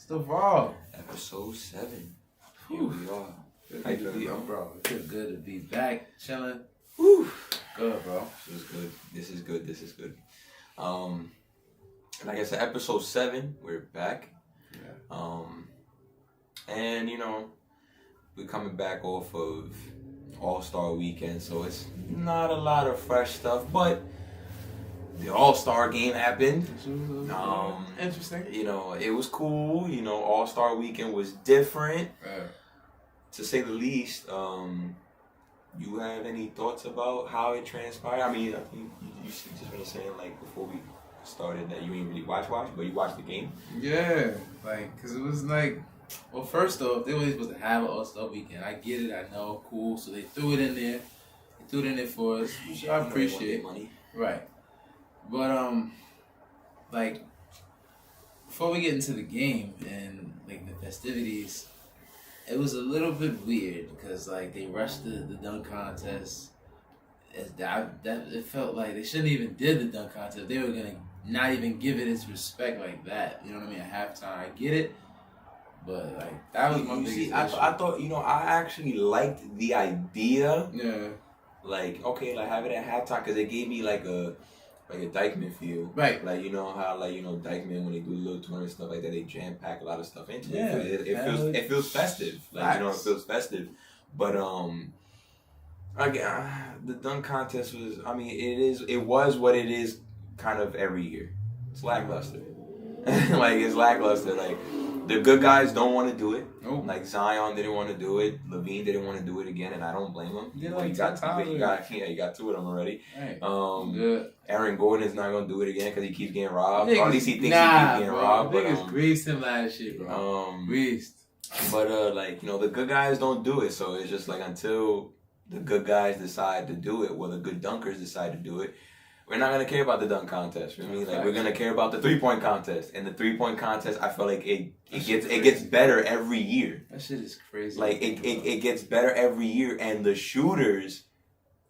the Raw. Episode 7. Here we are. How you feeling, bro? It feels good to be back, chilling. Whew. Good, bro. This is good. Like I said, episode 7, we're back. Yeah. And we're coming back off of All-Star Weekend, so it's not a lot of fresh stuff, but the All-Star game happened. Interesting. It was cool. All-Star Weekend was different, to say the least. You have any thoughts about how it transpired? I mean, I think you just been saying, like, before we started that you ain't really watch, but you watched the game. Yeah, because it was like, well, first off, they were supposed to have an All-Star Weekend. I get it, I know, cool. So they threw it in there. They threw it in there for us, which I appreciate. Money. Right. But, before we get into the game and, the festivities, it was a little bit weird because, they rushed the dunk contest. It felt like they shouldn't even did the dunk contest. They were going to not even give it its respect like that. You know what I mean? At halftime, I get it. But, that was my biggest issue. I thought, I actually liked the idea. Yeah. Have it at halftime because it gave me, a Dykeman feel. Right. How, Dykeman, when they do little tournament stuff like that, they jam-pack a lot of stuff into yeah, it. It feels festive. It feels festive. But, again, the dunk contest was, it was what it is kind of every year. It's lackluster. It's lackluster. The good guys don't want to do it. Nope. Zion didn't want to do it. Levine didn't want to do it again, and I don't blame him. You got 2 of them already. Right. Good. Aaron Gordon is not gonna do it again because he keeps getting robbed. Or at least he thinks he keeps getting robbed. Niggas greased him last year, bro. Greased. But the good guys don't do it, so it's just until the good guys decide to do it, or the good dunkers decide to do it, we're not gonna care about the dunk contest. You know what I mean? We're gonna care about the 3-point contest, and the 3-point contest, I feel like it gets better every year. That shit is crazy. It gets better every year, and the shooters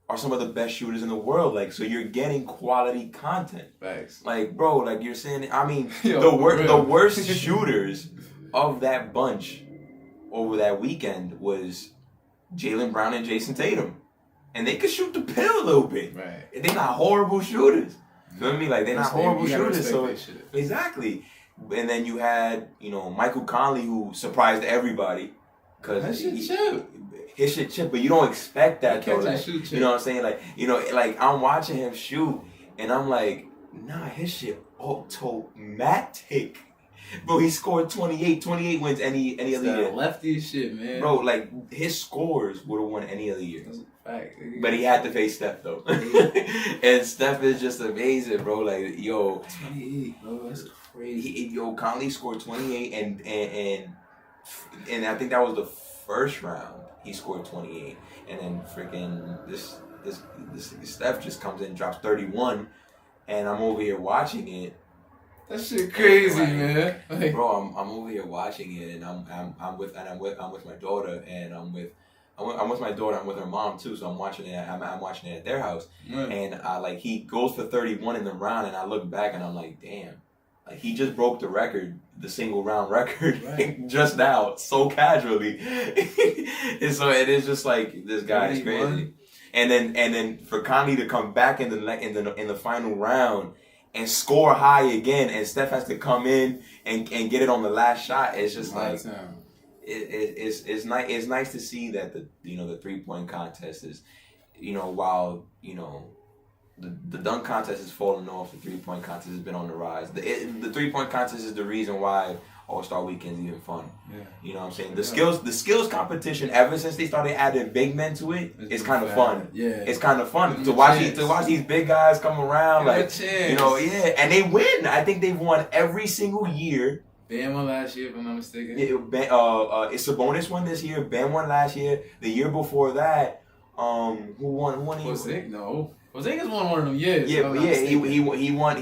are some of the best shooters in the world. So you're getting quality content. Thanks. Bro, you're saying. The worst shooters of that bunch over that weekend was Jaylen Brown and Jason Tatum. And they could shoot the pill a little bit. Right. They're not horrible shooters. You know what I mean? They're not horrible shooters. So exactly. And then you had, Michael Conley, who surprised everybody. His shit chip, but you don't expect that though. You know what I'm saying? I'm watching him shoot, and I'm like, nah, his shit automatic. Bro, he scored 28. 28 wins any other year. Lefty shit, man. Bro, his scores would have won any other year. That's a fact. But he had to face Steph though. And Steph is just amazing, bro. 28, bro, that's crazy. Conley scored 28 and I think that was the first round. He scored 28. And then freaking this Steph just comes in and drops 31, and I'm over here watching it. That shit crazy, man. Bro, I'm over here watching it, and I'm with my daughter, and I'm with my daughter. I'm with her mom too, so I'm watching it. I'm watching it at their house, and he goes for 31 in the round, and I look back and I'm like, damn, he just broke the record, the single round record, just now, so casually. And so it is just this guy is crazy. And then for Conley to come back in the final round and score high again, and Steph has to come in and get it on the last shot. It's just it's nice to see that the 3-point contest is, while the dunk contest is falling off, the 3-point contest has been on the rise. The 3-point contest is the reason why All-Star Weekend is even fun. Yeah. You know what I'm saying? The skills competition, ever since they started adding big men to it, it's kind of fun. Yeah. It's kind of fun to watch these big guys come around, and they win. I think they've won every single year. Ben won last year, if I'm not mistaken. It's Sabonis won this year. Ben won last year. The year before that, who won? No. Porzingis won one of them years. Yeah, he won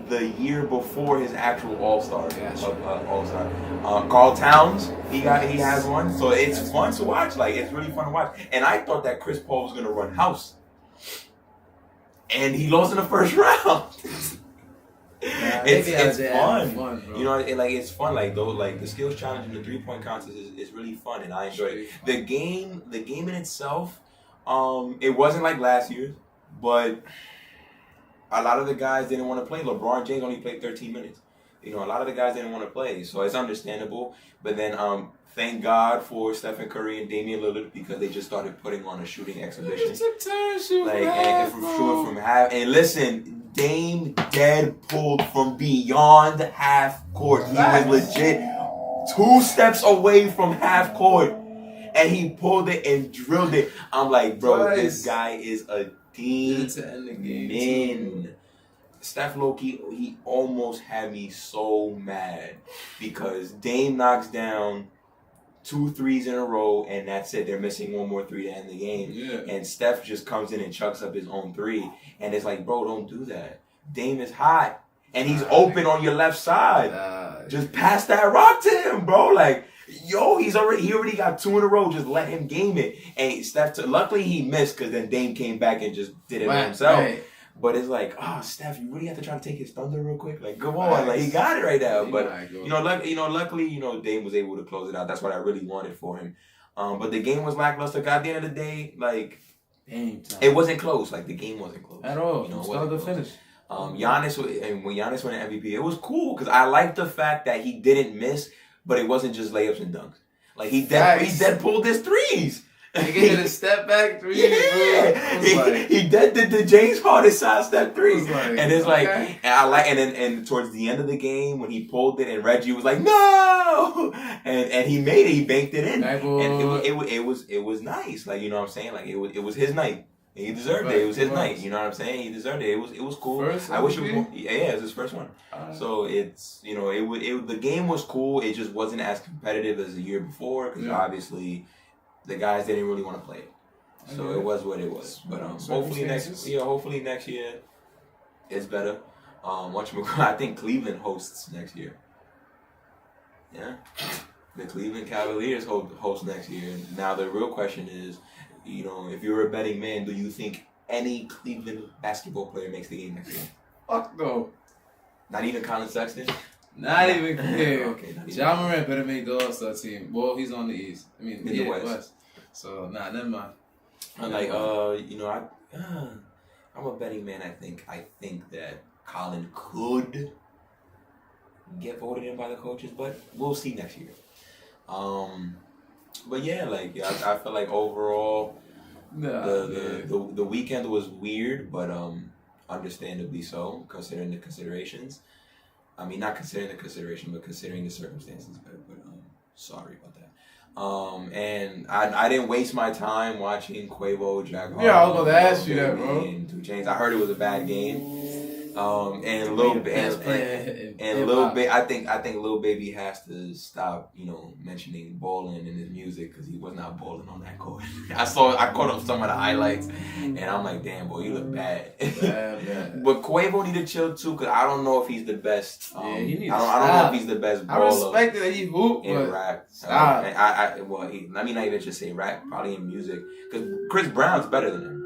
the year before his actual All-Star. All-Star. Karl Towns, he has one. So it's fun to watch. It's really fun to watch. And I thought that Chris Paul was gonna run house, and he lost in the first round. It's fun. You know, it's fun. Like though, like the skills challenge and the 3-point contest is really fun, and I enjoy it. The game in itself, it wasn't like last year's, but a lot of the guys didn't want to play. LeBron James only played 13 minutes. You know, a lot of the guys didn't want to play, so it's understandable. But then, thank God for Stephen Curry and Damian Lillard because they just started putting on a shooting exhibition. From half. And listen, Dame dead pulled from beyond half court. He was legit 2 steps away from half court, and he pulled it and drilled it. I'm like, bro, this guy is a demon. Steph Loki, he almost had me so mad because Dame knocks down 2 threes in a row, and that's it. They're missing one more 3 to end the game. Yeah. And Steph just comes in and chucks up his own 3. And it's like, bro, don't do that. Dame is hot, and he's open on your left side. Just pass that rock to him, bro. Like, yo, he already got 2 in a row. Just let him game it. And Steph, luckily he missed because then Dame came back and just did it by himself. Right. But it's like, Steph, you really have to try to take his thunder real quick. Like, come on, like he got it right now. But luckily, Dame was able to close it out. That's what I really wanted for him. But the game was lackluster. At the end of the day, like, it wasn't close. Like the game wasn't close at all. It wasn't the finish. Giannis, and when Giannis won an MVP, it was cool because I liked the fact that he didn't miss, but it wasn't just layups and dunks. Like he dead pulled his threes. He did a step back 3. Yeah. He did the James Harden side step 3. And it's like, and towards the end of the game when he pulled it and Reggie was like, no, and he made it, he banked it in, and it was nice. Like, you know what I'm saying? Like it was his night. He deserved it. It was his night. You know what I'm saying? He deserved it. It was cool. I wish it was more. Yeah, it was his first one. So it's, the game was cool. It just wasn't as competitive as the year before because obviously the guys didn't really want to play it. So it was what it was. But hopefully next year it's better. I think Cleveland hosts next year. Yeah. The Cleveland Cavaliers host next year. Now the real question is, if you're a betting man, do you think any Cleveland basketball player makes the game next year? Fuck no. Not even Colin Sexton? Not even clear. Okay. Ja Morant better make the All-Star team. Well, he's on the East. I mean, in the West. So, never mind. I'm a betting man. I think that Colin could get voted in by the coaches, but we'll see next year. But yeah, I feel like overall, the weekend was weird, but understandably so, considering the considerations. I mean, not considering the consideration, but considering the circumstances. But sorry about that. And I didn't waste my time watching Quavo, Jack Harlow. Yeah, I was going to ask you that, bro. And 2 Chainz. I heard it was a bad game. And Lil Baby, I think Lil Baby has to stop, mentioning bowling in his music because he was not bowling on that court. I caught up some of the highlights, and I'm like, damn, boy, you look bad. But Quavo need to chill too because I don't know if he's the best. He needs I don't know if he's the best bowler. I respect that he hooped in rap. Let me not even just say rap, probably in music because Chris Brown's better than him.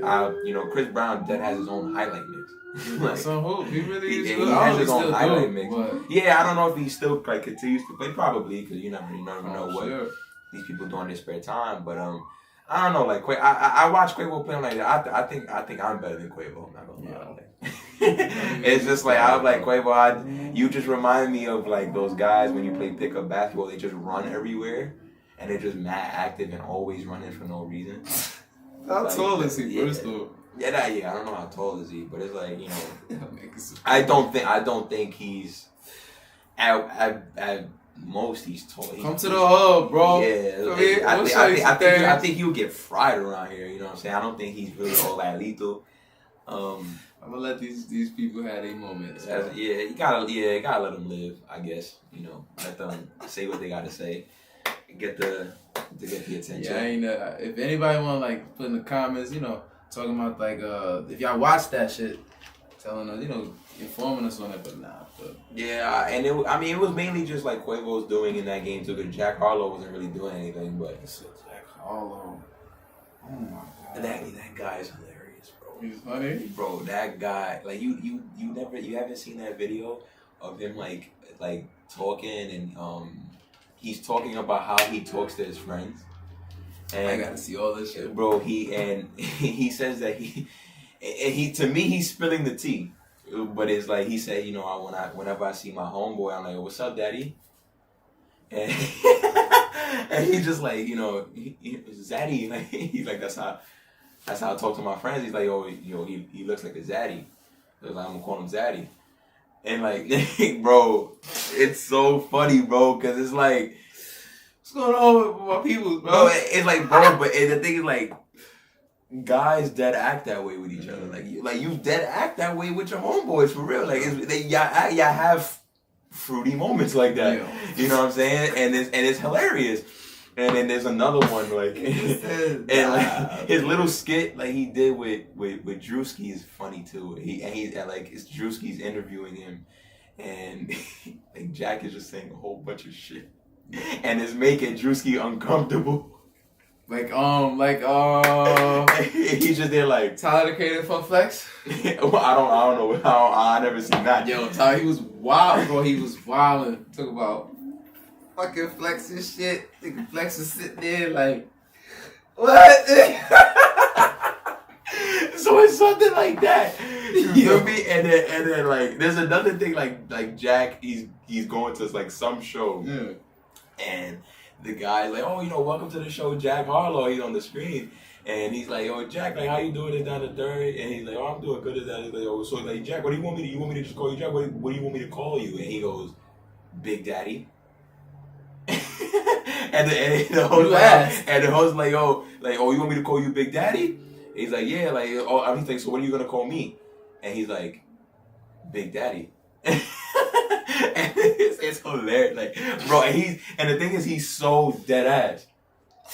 Yeah. Chris Brown that has his own highlight mix. He really is. He has his own highlight mix. Yeah, I don't know if he still continues to play. Probably because you never know what these people do in their spare time. But I don't know. I watch Quavo play like that. I think I'm better than Quavo. I'm not gonna lie. It's just like I'm like Quavo. You just remind me of those guys when you play pickup basketball. They just run everywhere and they're just mad active and always running for no reason. How tall is he? First of all. I don't know how tall is he, but it's I don't think he's at most he's tall. Come to the hub, bro. Yeah, I think he'll get fried around here. You know what I'm saying? I don't think he's really all that lethal. I'm gonna let these people have their moments. You gotta let them live. I guess let them say what they gotta say. Get the attention. Yeah, if anybody want put in the comments, talking about if y'all watch that shit, telling us, informing us on it, but nah. Yeah, and it was mainly just Quavo's doing in that game too, because Jack Harlow wasn't really doing anything. But Jack Harlow, oh my god, that guy is hilarious, bro. He's funny, bro. That guy, like you haven't seen that video of him like talking and he's talking about how he talks to his friends. And I gotta see all this shit, bro. He says that he to me he's spilling the tea, but it's like he said, whenever I see my homeboy, I'm like, what's up, daddy? And and he's just like, zaddy. Like he's like, that's how I talk to my friends. He's like, he looks like a zaddy. So like, I'm gonna call him zaddy. And like, bro, it's so funny, bro, because it's like, what's going on with my people, bro? Bro, it's like, bro, but the thing is, like, guys dead act that way with each other. Like you dead act that way with your homeboys for real. Like, y'all have fruity moments like that. Yeah. You know what I'm saying? And it's hilarious. And then there's another one like, and like his little skit like he did with Drewski is funny too. He's like it's Drewski's interviewing him, and like Jack is just saying a whole bunch of shit, and it's making Drewski uncomfortable. Like he's just there like Tyler the Creator Fun Flex. Well, I don't know. I never seen that. Yo, Tyler, he was wild, bro. He was wilding. Talk about fucking Flex and shit. Nigga Flex was sitting there like, what? So it's something like that. You feel me? And then like there's another thing like Jack, he's going to like some show, and the guy's like, oh, welcome to the show, Jack Harlow. He's on the screen, and he's like, oh, Jack, like, how you doing? It's down the third, and he's like, oh, I'm doing good. He's like, oh, so like, Jack, what do you want me to? You want me to just call you Jack? What do you want me to call you? And he goes, Big Daddy. and the host like, oh, you want me to call you Big Daddy? And he's like, yeah, like, oh, he's like, so what are you gonna call me? And he's like, Big Daddy. And it's hilarious, like, bro. And the thing is, he's so dead ass.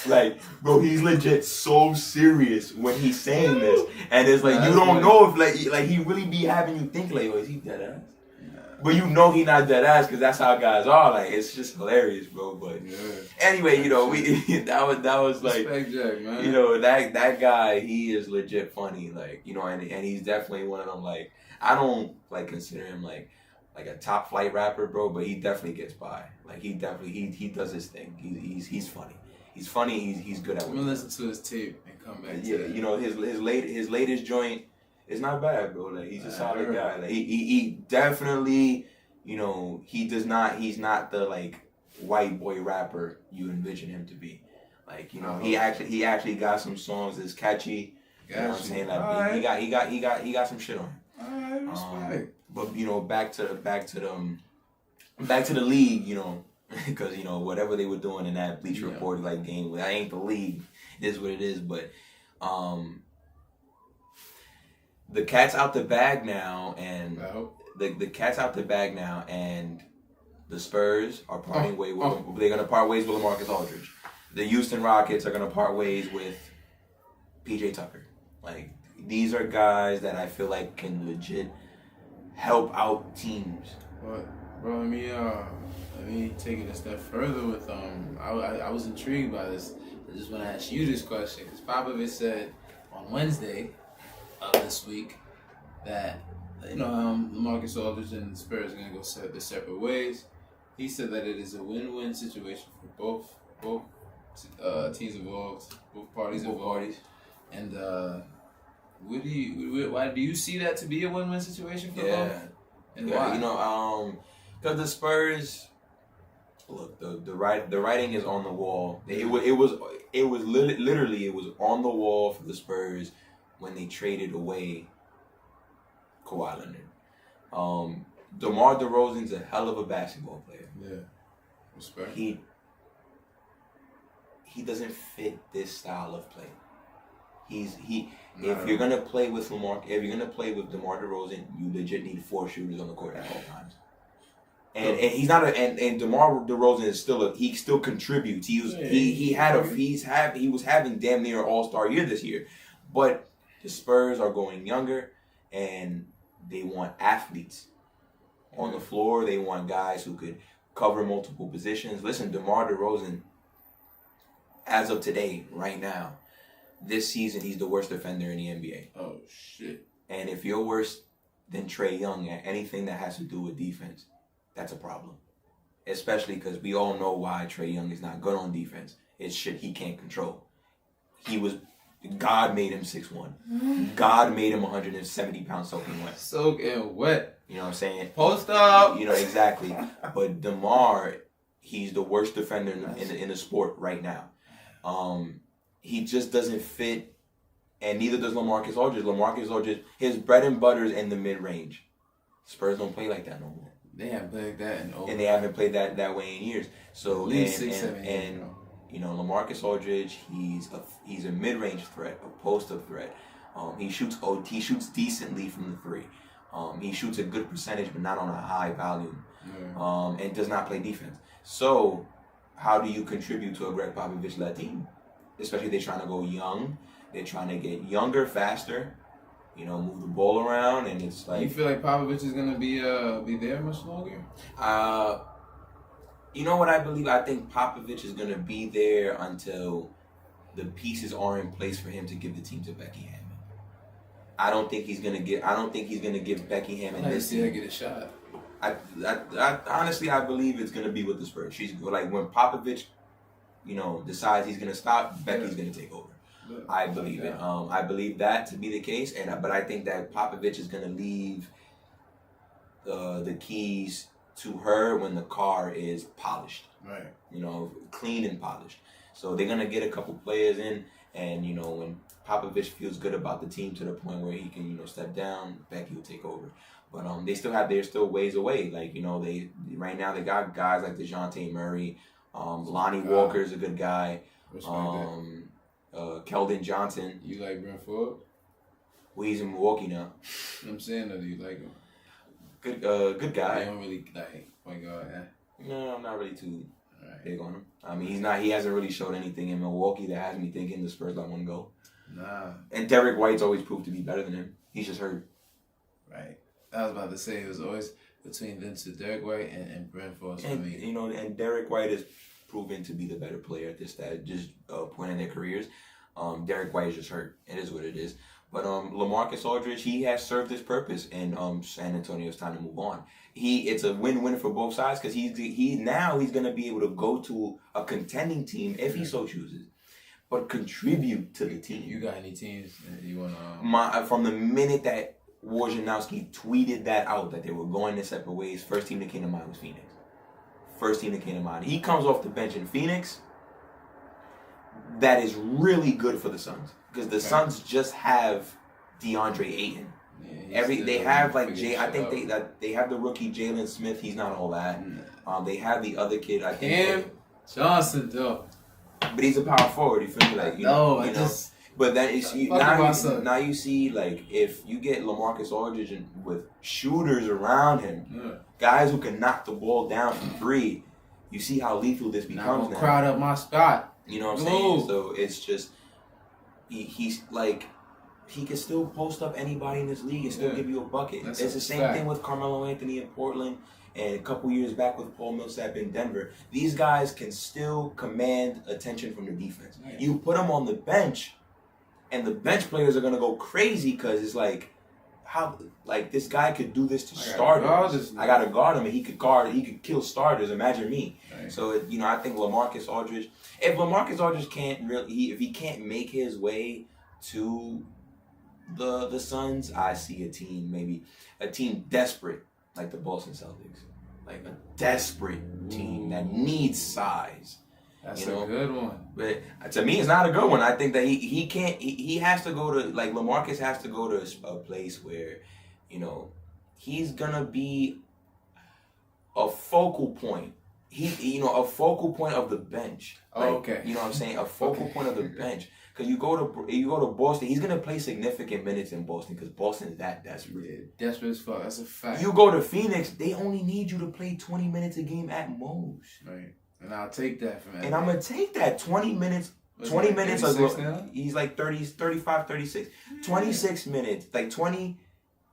Like, bro, he's legit so serious when he's saying this, and it's like you don't know if like he really be having you think like, oh, is he dead ass? But he not dead ass because that's how guys are. Like, it's just hilarious, bro. But anyway, we that was like, respect Jack, man. That guy, he is legit funny. Like, and he's definitely one of them. Like, I don't like consider him like a top flight rapper, bro. But he definitely gets by. Like, he definitely he does his thing. He's funny. He's funny. He's good at. I'm gonna listen to his tape and come back. Yeah, his latest joint. It's not bad, bro. Like, he's a solid guy. Like, he definitely, he's not the like white boy rapper you envision him to be. Like, he actually got some songs that's catchy. You know what I'm saying? Like, he got some shit on him. Respect. But back to the league, because whatever they were doing in that Bleacher Report like game, that ain't the league. It is what it is. But the cat's out the bag now, and the cat's out the bag now, and the Spurs are parting ways. They're gonna part ways with LaMarcus Aldridge. The Houston Rockets are gonna part ways with PJ Tucker. Like, these are guys that I feel like can legit help out teams. But bro, let me take it a step further with I was intrigued by this. I just want to ask you this question because Popovich said on Wednesday of this week that LaMarcus Aldridge and the Spurs are gonna go their separate ways. He said that it is a win-win situation for both teams involved, both parties involved. And why do you see that to be a win-win situation for both? And why? Because the Spurs, look, the writing is on the wall. It was literally on the wall for the Spurs when they traded away Kawhi Leonard. DeMar DeRozan's a hell of a basketball player. Yeah, respect. He doesn't fit this style of play. If you're gonna play with DeMar DeRozan, you legit need 4 shooters on the court at all times. And he's not and DeMar DeRozan is he still contributes. He was having damn near all-star year this year. But the Spurs are going younger, and they want athletes on the floor. They want guys who could cover multiple positions. Listen, DeMar DeRozan, as of today, right now, this season he's the worst defender in the NBA. Oh shit! And if you're worse than Trae Young at anything that has to do with defense, that's a problem. Especially because we all know why Trae Young is not good on defense. It's shit he can't control. God made him 6'1". God made him 170 pounds soaking wet. Soaking wet. You know what I'm saying? Post up. You know, exactly. But DeMar, he's the worst defender in the sport right now. He just doesn't fit, and neither does LaMarcus Aldridge. LaMarcus Aldridge, his bread and butter is in the mid-range. Spurs don't play like that no more. They haven't played that in over. And they haven't played that way in years. So, at least 6-7 years. You know, LaMarcus Aldridge, he's a mid-range threat, a post-up threat. He shoots decently from the three. He shoots a good percentage, but not on a high volume. Yeah. And does not play defense. So, how do you contribute to a Greg Popovich-led team? Especially they're trying to go young. They're trying to get younger, faster. You know, move the ball around, and it's like. You feel like Popovich is gonna be there much longer? You know what I believe? I think Popovich is gonna be there until the pieces are in place for him to give the team to Becky Hammond. I don't think he's gonna give Becky Hammond this team. Get a shot. I honestly believe it's gonna be with the Spurs. She's like when Popovich, you know, decides he's gonna stop, Becky's gonna take over. I believe it. I believe that to be the case, but I think that Popovich is gonna leave the keys to her when the car is polished. Right. You know, clean and polished. So they're gonna get a couple players in, and you know when Popovich feels good about the team to the point where he can, you know, step down, Becky will take over. But they're still ways away. Like, you know, right now they got guys like DeJounte Murray, Lonnie Walker's a good guy. Keldon Johnson. You like Brent Ford? Well, he's in Milwaukee now. I'm saying that you like him. Good guy. I don't really like point guard. No, I'm not really too big on him. I mean, he hasn't really showed anything in Milwaukee that has me thinking the Spurs don't want to go. Nah. And Derek White's always proved to be better than him. He's just hurt. Right. I was about to say it was always between Derek White and Brent Ford for me. You know, and Derek White is proven to be the better player at this point in their careers. Derek White is just hurt. It is what it is. But LaMarcus Aldridge, he has served his purpose in San Antonio. It's time to move on. It's a win-win for both sides because he's going to be able to go to a contending team if he so chooses, but contribute to the team. You got any teams that you want to? From the minute that Wojnarowski tweeted that out that they were going their separate ways, first team that came to mind was Phoenix. First team that came to mind. He comes off the bench in Phoenix. That is really good for the Suns because the Suns just have DeAndre Ayton. Yeah, they have like I think they have the rookie Jalen Smith. He's not all that. They have the other kid. I think Cam Johnson though. But he's a power forward. You feel me? Like you know. But then now you see like if you get LaMarcus Aldridge with shooters around him, guys who can knock the ball down from three, you see how lethal this becomes now. Crowd up my spot. You know what I'm saying? So it's just he's like he can still post up anybody in this league and still give you a bucket. It's the same thing with Carmelo Anthony in Portland and a couple years back with Paul Millsap in Denver. These guys can still command attention from the defense. Yeah. You put them on the bench, and the bench players are gonna go crazy because it's like, how like this guy could do this to starters. I gotta guard him, and he could kill starters. Imagine me. Right. So I think LaMarcus Aldridge. If LaMarcus Aldridge if he can't make his way to the Suns, I see a team desperate like the Boston Celtics, like a desperate team that needs size. That's a good one. But to me, it's not a good one. I think that he can't. He has to go to like LaMarcus has to go to a place where, he's gonna be a focal point. A focal point of the bench. Like, okay. You know what I'm saying? A focal point of the bench. Because you go to Boston, he's gonna play significant minutes in Boston because Boston is that desperate. Yeah, desperate as fuck. That's a fact. You go to Phoenix, they only need you to play 20 minutes a game at most. Right. And I'll take that from him. And I'm gonna take that 20 minutes. 20 minutes ago, he's like 30, 35, 36. 26 minutes, like 20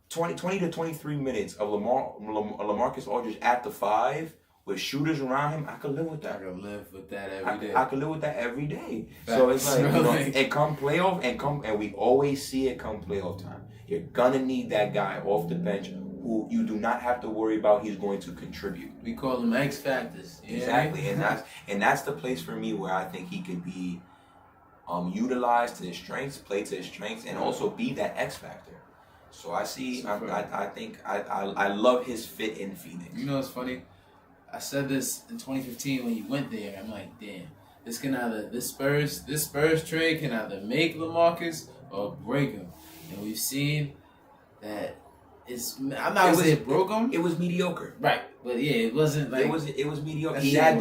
to 23 minutes of LaMarcus Aldridge at the 5 with shooters around him, I could live with that. I could live with that every day. I could live with that every day. Facts. So it's like, you know, it come playoff and we always see it come playoff time. You're gonna need that guy off the bench who you do not have to worry about. He's going to contribute. We call them X factors. Exactly, and that's the place for me where I think he could be utilized to his strengths, play to his strengths, and also be that X factor. So I see. I think I love his fit in Phoenix. You know what's funny? I said this in 2015 when he went there. I'm like, damn, this Spurs trade can either make LaMarcus or break him. And we've seen that I'm not gonna say it broke him. It was mediocre. Right. But yeah, it wasn't like it was mediocre. He had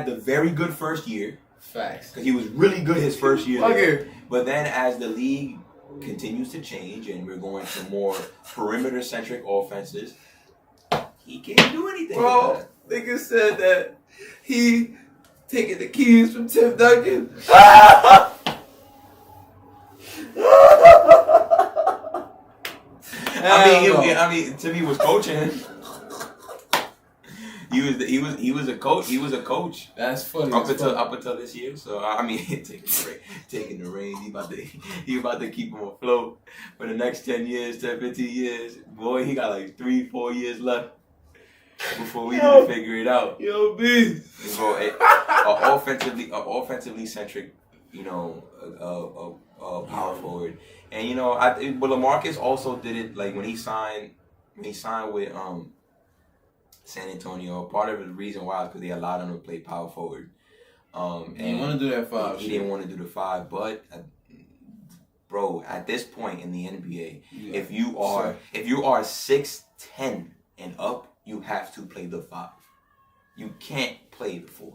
the very good first year. Facts. Because he was really good his first year. Okay. But then as the league continues to change and we're going to more perimeter centric offenses, he can't do anything. Bro, nigga said that he taking the keys from Tim Duncan. I mean, Timmy was coaching. He was a coach. He was a coach. That's funny. Up until this year. So I mean, taking the reins. He about to keep him afloat for the next 10 years, 10, 15 years. Boy, he got like 3-4 years left before we even figure it out. Yo, B. Offensively centric, you know, power forward. And you know, but LaMarcus also did it like when he signed with San Antonio. Part of the reason why is because they allowed him to play power forward. And he didn't want to do that 5. He didn't want to do the 5, but bro, at this point in the NBA, if you are 6'10" and up, you have to play the 5. You can't play the 4.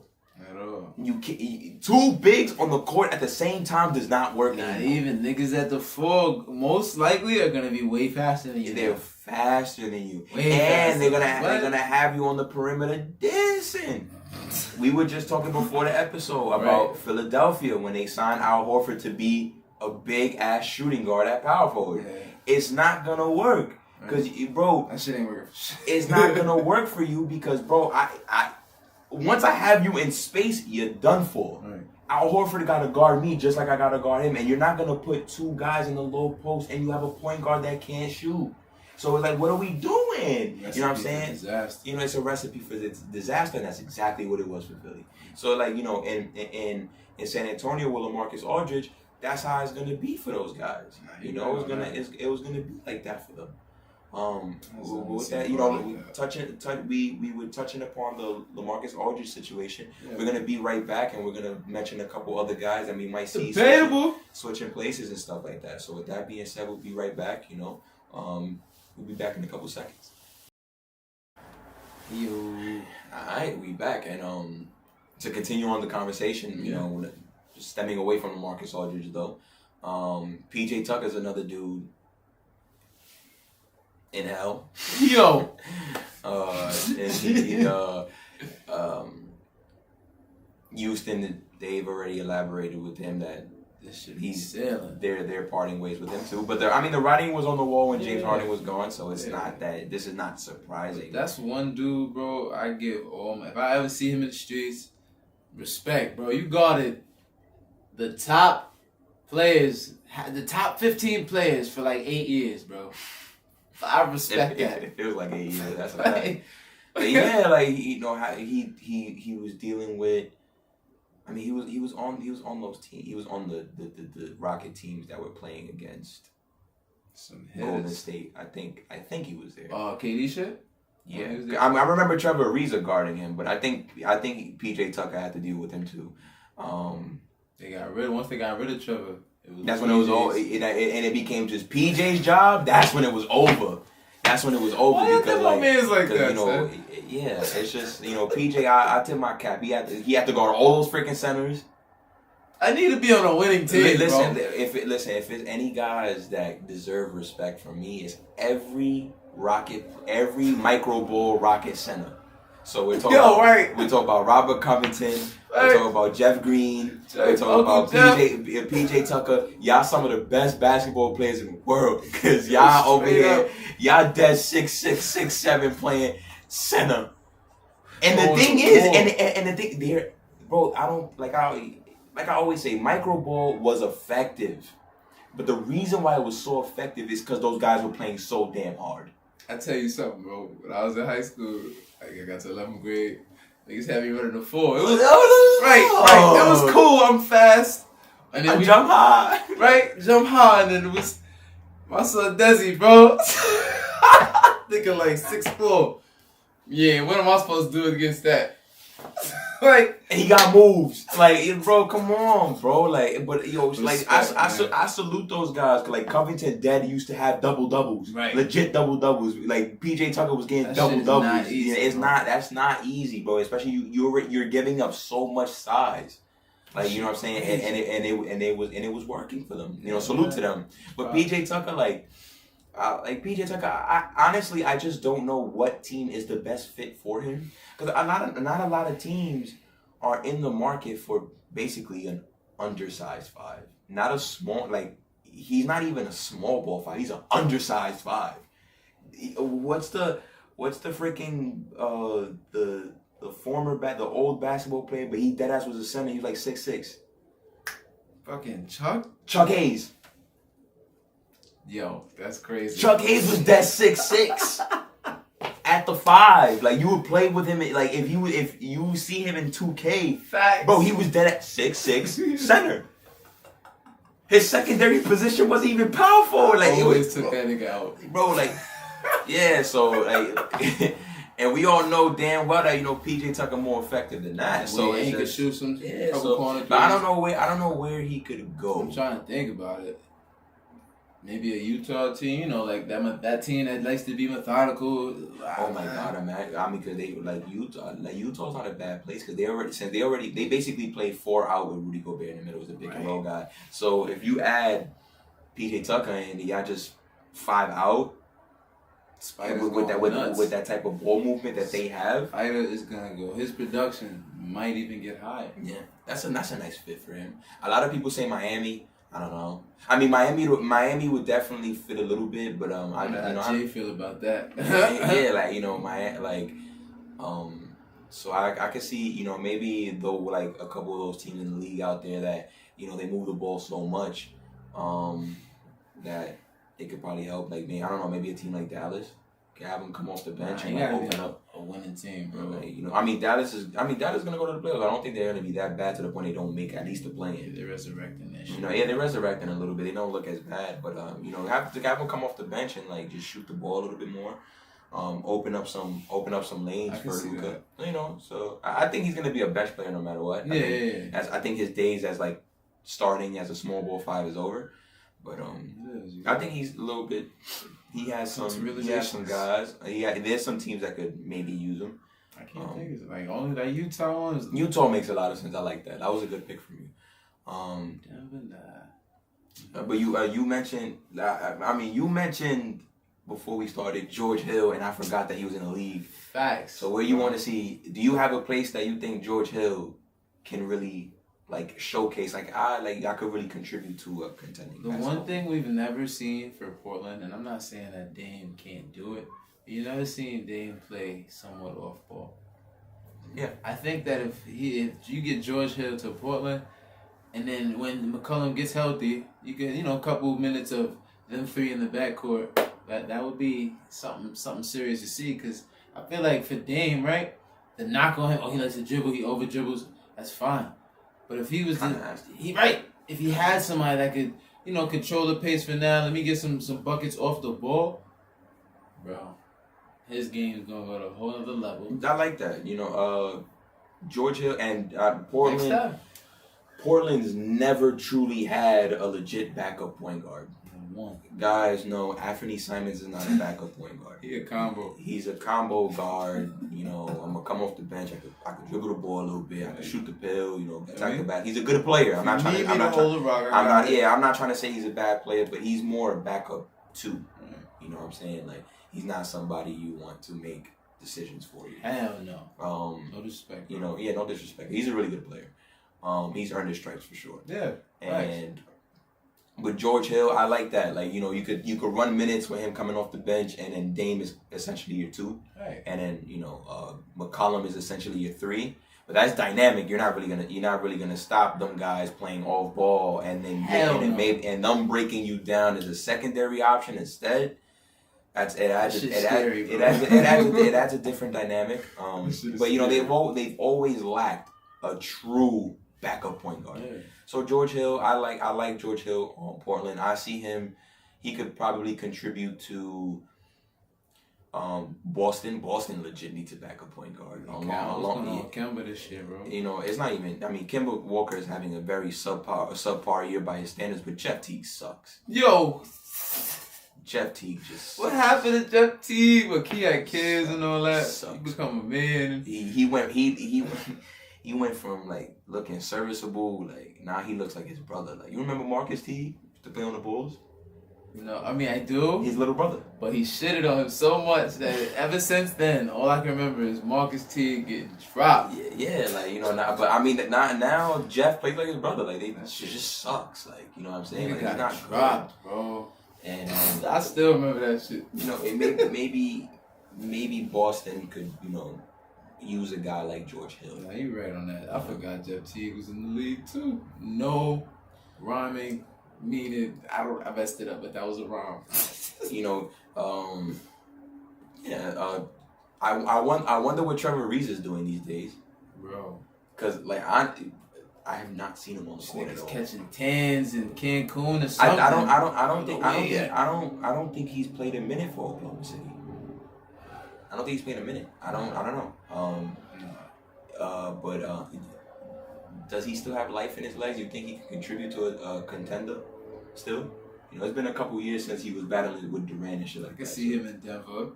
At all. You can't, 2 bigs on the court at the same time does not work. Not even niggas at the 4 most likely are gonna be way faster than you. They're faster than you, and they're gonna have you on the perimeter dancing. We were just talking before the episode about Philadelphia when they signed Al Horford to be a big ass shooting guard at power forward. Yeah. It's not gonna work because bro, that shit ain't working. It's not gonna work for you because bro, I once I have you in space, you're done for. Right. Al Horford got to guard me just like I got to guard him. And you're not going to put 2 guys in the low post and you have a point guard that can't shoot. So it's like, what are we doing? You know what I'm saying? Disaster. You know, it's a recipe for disaster, and that's exactly what it was for Philly. So like, you know, in San Antonio with LaMarcus Aldridge, that's how it's going to be for those guys. You know, it was going to be like that for them. With that, you know, we were touching upon the LaMarcus Aldridge situation. Yeah. We're gonna be right back, and we're gonna mention a couple other guys that we might see switching places and stuff like that. So with that being said, we'll be right back. You know, we'll be back in a couple seconds. All right, we back, and to continue on the conversation, you know, just stemming away from LaMarcus Aldridge though, PJ Tucker's another dude. In hell. Yo. Houston, they've already elaborated with him that he's sailing. They're parting ways with him too. But the writing was on the wall when James Harden was gone, so it's not that this is not surprising. That's one dude, bro. I give if I ever see him in the streets, respect, bro. You guarded the top players, the top 15 players for like 8 years, bro. I respect that. It feels like 8 years. That's a fact. But yeah, like you know how he was dealing with. I mean, he was on those teams. He was on the Rocket teams that were playing against some Golden State. I think he was there. KD shit. Yeah, I remember Trevor Ariza guarding him, but I think PJ Tucker had to deal with him too. Once they got rid of Trevor. That's when it was over, and it became just PJ's job. That's when it was over. Why because my man's like that, you know, it's just you know PJ. I tip my cap. He had to guard all those freaking centers. I need to be on a winning team. Listen, bro. if it's any guys that deserve respect from me, it's every micro ball Rocket center. So we're talking about Robert Covington. We're talking about Jeff Green. We're talking about PJ Tucker. Y'all some of the best basketball players in the world. Because y'all over here, y'all dead 6'6", 6'7" playing center. And the thing is, and the thing, there, bro, I don't like I always say, micro ball was effective, but the reason why it was so effective is because those guys were playing so damn hard. I tell you something, bro. When I was in high school, like I got to 11th grade, niggas had me running the 4. It was right. It was cool. I'm fast. And then I jump high. Right? Jump high. And then it was my son Desi, bro. Thinking like 6'4". Yeah, what am I supposed to do against that? Like, and he got moves. Like, bro, come on, bro. Like, but yo, like I salute those guys. Cause like Covington, Dad used to have double doubles, right? Legit double doubles. Like PJ Tucker was getting double doubles. Yeah, it's not. That's not easy, bro. Especially you're giving up so much size. Like, you know what I'm saying, and it was working for them. You know, salute to them. But PJ Tucker, PJ Tucker, I honestly just don't know what team is the best fit for him, because not a lot of teams are in the market for basically an undersized 5, not a small, like he's not even a small ball 5, he's an undersized 5. What's the freaking the old basketball player, but he deadass was a center, he was like 6'6". Fucking Chuck Hayes. Yo, that's crazy. Chuck Hayes was that 6'6". At the 5, like you would play with him. Like if you see him in 2K, facts, bro, he was dead at 6'6" center. His secondary position wasn't even power forward. Like always took that nigga out, bro. Like yeah, so like, and we all know damn well that PJ Tucker more effective than that. So he could shoot some corner. But I don't know where he could go. I'm trying to think about it. Maybe a Utah team, like that team that likes to be methodical. Oh my God, I mean, because they Utah's not a bad place, because they basically play 4 out with Rudy Gobert in the middle as a pick and roll guy. So if you add PJ Tucker and you got just 5 out, with that type of ball movement that they have, Spider is gonna go. His production might even get higher. Yeah, that's a nice fit for him. A lot of people say Miami. I don't know. I mean, Miami would definitely fit a little bit, but how Jay feel about that? So I could see maybe though, like a couple of those teams in the league out there that they move the ball so much that it could probably help. Like I don't know, maybe a team like Dallas can have them come off the bench and open up a winning team, bro. Dallas is gonna go to the playoffs. I don't think they're gonna be that bad to the point they don't make at least the play-in. They're resurrecting that shit. They're resurrecting a little bit. They don't look as bad, but have them come off the bench and like just shoot the ball a little bit more. Open up some lanes for Luka. So I think he's gonna be a bench player no matter what. I think his days as like starting as a small ball 5 is over. But I think he's a little bit. He has some guys. There's some teams that could maybe use him. I can't think of it. Like only that Utah one. Utah makes a lot of sense. I like that. That was a good pick from you. But you mentioned. You mentioned before we started George Hill, and I forgot that he was in the league. Facts. So where you want to see? Do you have a place that you think George Hill can really like showcase? I could really contribute to a contending. The one thing we've never seen for Portland, and I'm not saying that Dame can't do it, but you never seen Dame play somewhat off ball. Yeah, I think that if you get George Hill to Portland, and then when McCollum gets healthy, you get a couple minutes of them 3 in the backcourt. That would be something serious to see, because I feel like for Dame, right, the knock on him, he likes to dribble, he over dribbles, that's fine. But if he was if he had somebody that could, control the pace for now, let me get some buckets off the ball, bro, his game is gonna go to a whole other level. I like that. George Hill and Portland. Portland's never truly had a legit backup point guard. Guys know Anthony Simons is not a backup point guard. He's a combo guard. I'm gonna come off the bench. I could dribble the ball a little bit. I could shoot the pill. Attack the back. He's a good player. I'm not trying to say he's a bad player, but he's more a backup too. You know what I'm saying? Like he's not somebody you want to make decisions for you. Hell no. No disrespect. No disrespect. He's a really good player. He's earned his stripes for sure. Yeah. And With George Hill, I like that. Like, you know, you could run minutes with him coming off the bench, and then Dame is essentially your 2. Right. And then, you know, McCollum is essentially your 3. But that's dynamic. You're not really gonna stop them guys playing off ball and then and them breaking you down as a secondary option instead. It adds a different dynamic. But you know, they've always lacked a true backup point guard. Yeah. So George Hill, I like George Hill on Portland. I see him. He could probably contribute to Boston. Boston legit needs a backup point guard. Kemba this year, bro. You know, it's not even. I mean, Kemba Walker is having a very subpar year by his standards, but Jeff Teague sucks. Yo. Jeff Teague just. What happened to Jeff Teague? Look, he had kids and all that. Sucks. He become a man. He went from like looking serviceable, like now he looks like his brother. Like, you remember Marcus Teague to play on the Bulls? No, I mean I do. His little brother. But he shitted on him so much that ever since then, all I can remember is Marcus Teague getting dropped. Yeah, like, you know, but I mean, now Jeff plays like his brother. Like, it just sucks. Like, you know what I'm saying? He Like, got he's not dropped, bro. And I still remember that shit. you know, maybe Boston could, you know, use a guy like George Hill. Yeah, you right on that. I forgot Jeff Teague was in the league too. No rhyming, meaning I messed it up, but that was a rhyme. You know, I wonder what Trevor Reeves is doing these days, bro. Cause like I have not seen him on the court at all. Catching tens in Cancun or something. I don't think he's played a minute for Oklahoma City. I don't think he's played a minute. I don't know. But does he still have life in his legs? You think he can contribute to a contender still? You know, it's been a couple years since he was battling with Durant and shit like that. I can see him in Denver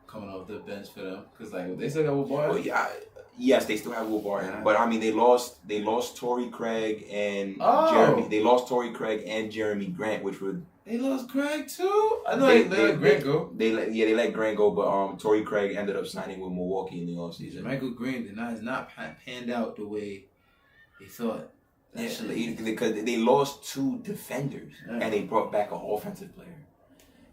coming off the bench for them. Because, like, they still got Will Barton. Well, yeah, yes, they still have Will Barton. Yeah. But, I mean, they lost Torrey Craig and Jeremy. They lost Torrey Craig and Jeremy Grant, which would... They lost Craig, too? I know they let Grant go. They let Grant go, but Torrey Craig ended up signing with Milwaukee in the offseason. Michael Green has not panned out the way they thought. Yeah, because they lost 2 defenders and they brought back an offensive player.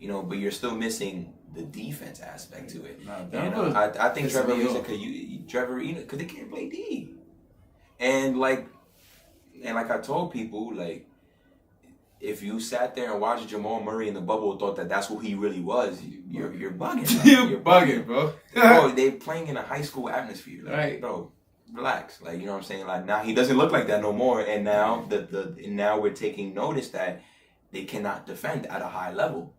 You know, but you're still missing the defense aspect to it. I think Trevor Reeves because they can't play D. And like I told people, like, if you sat there and watched Jamal Murray in the bubble and thought that that's who he really was, you're bugging. You're bugging, bro. Bro, they're playing in a high school atmosphere. Like, right. Bro, relax. Like, you know what I'm saying? Like, now he doesn't look like that no more. And now now we're taking notice that they cannot defend at a high level.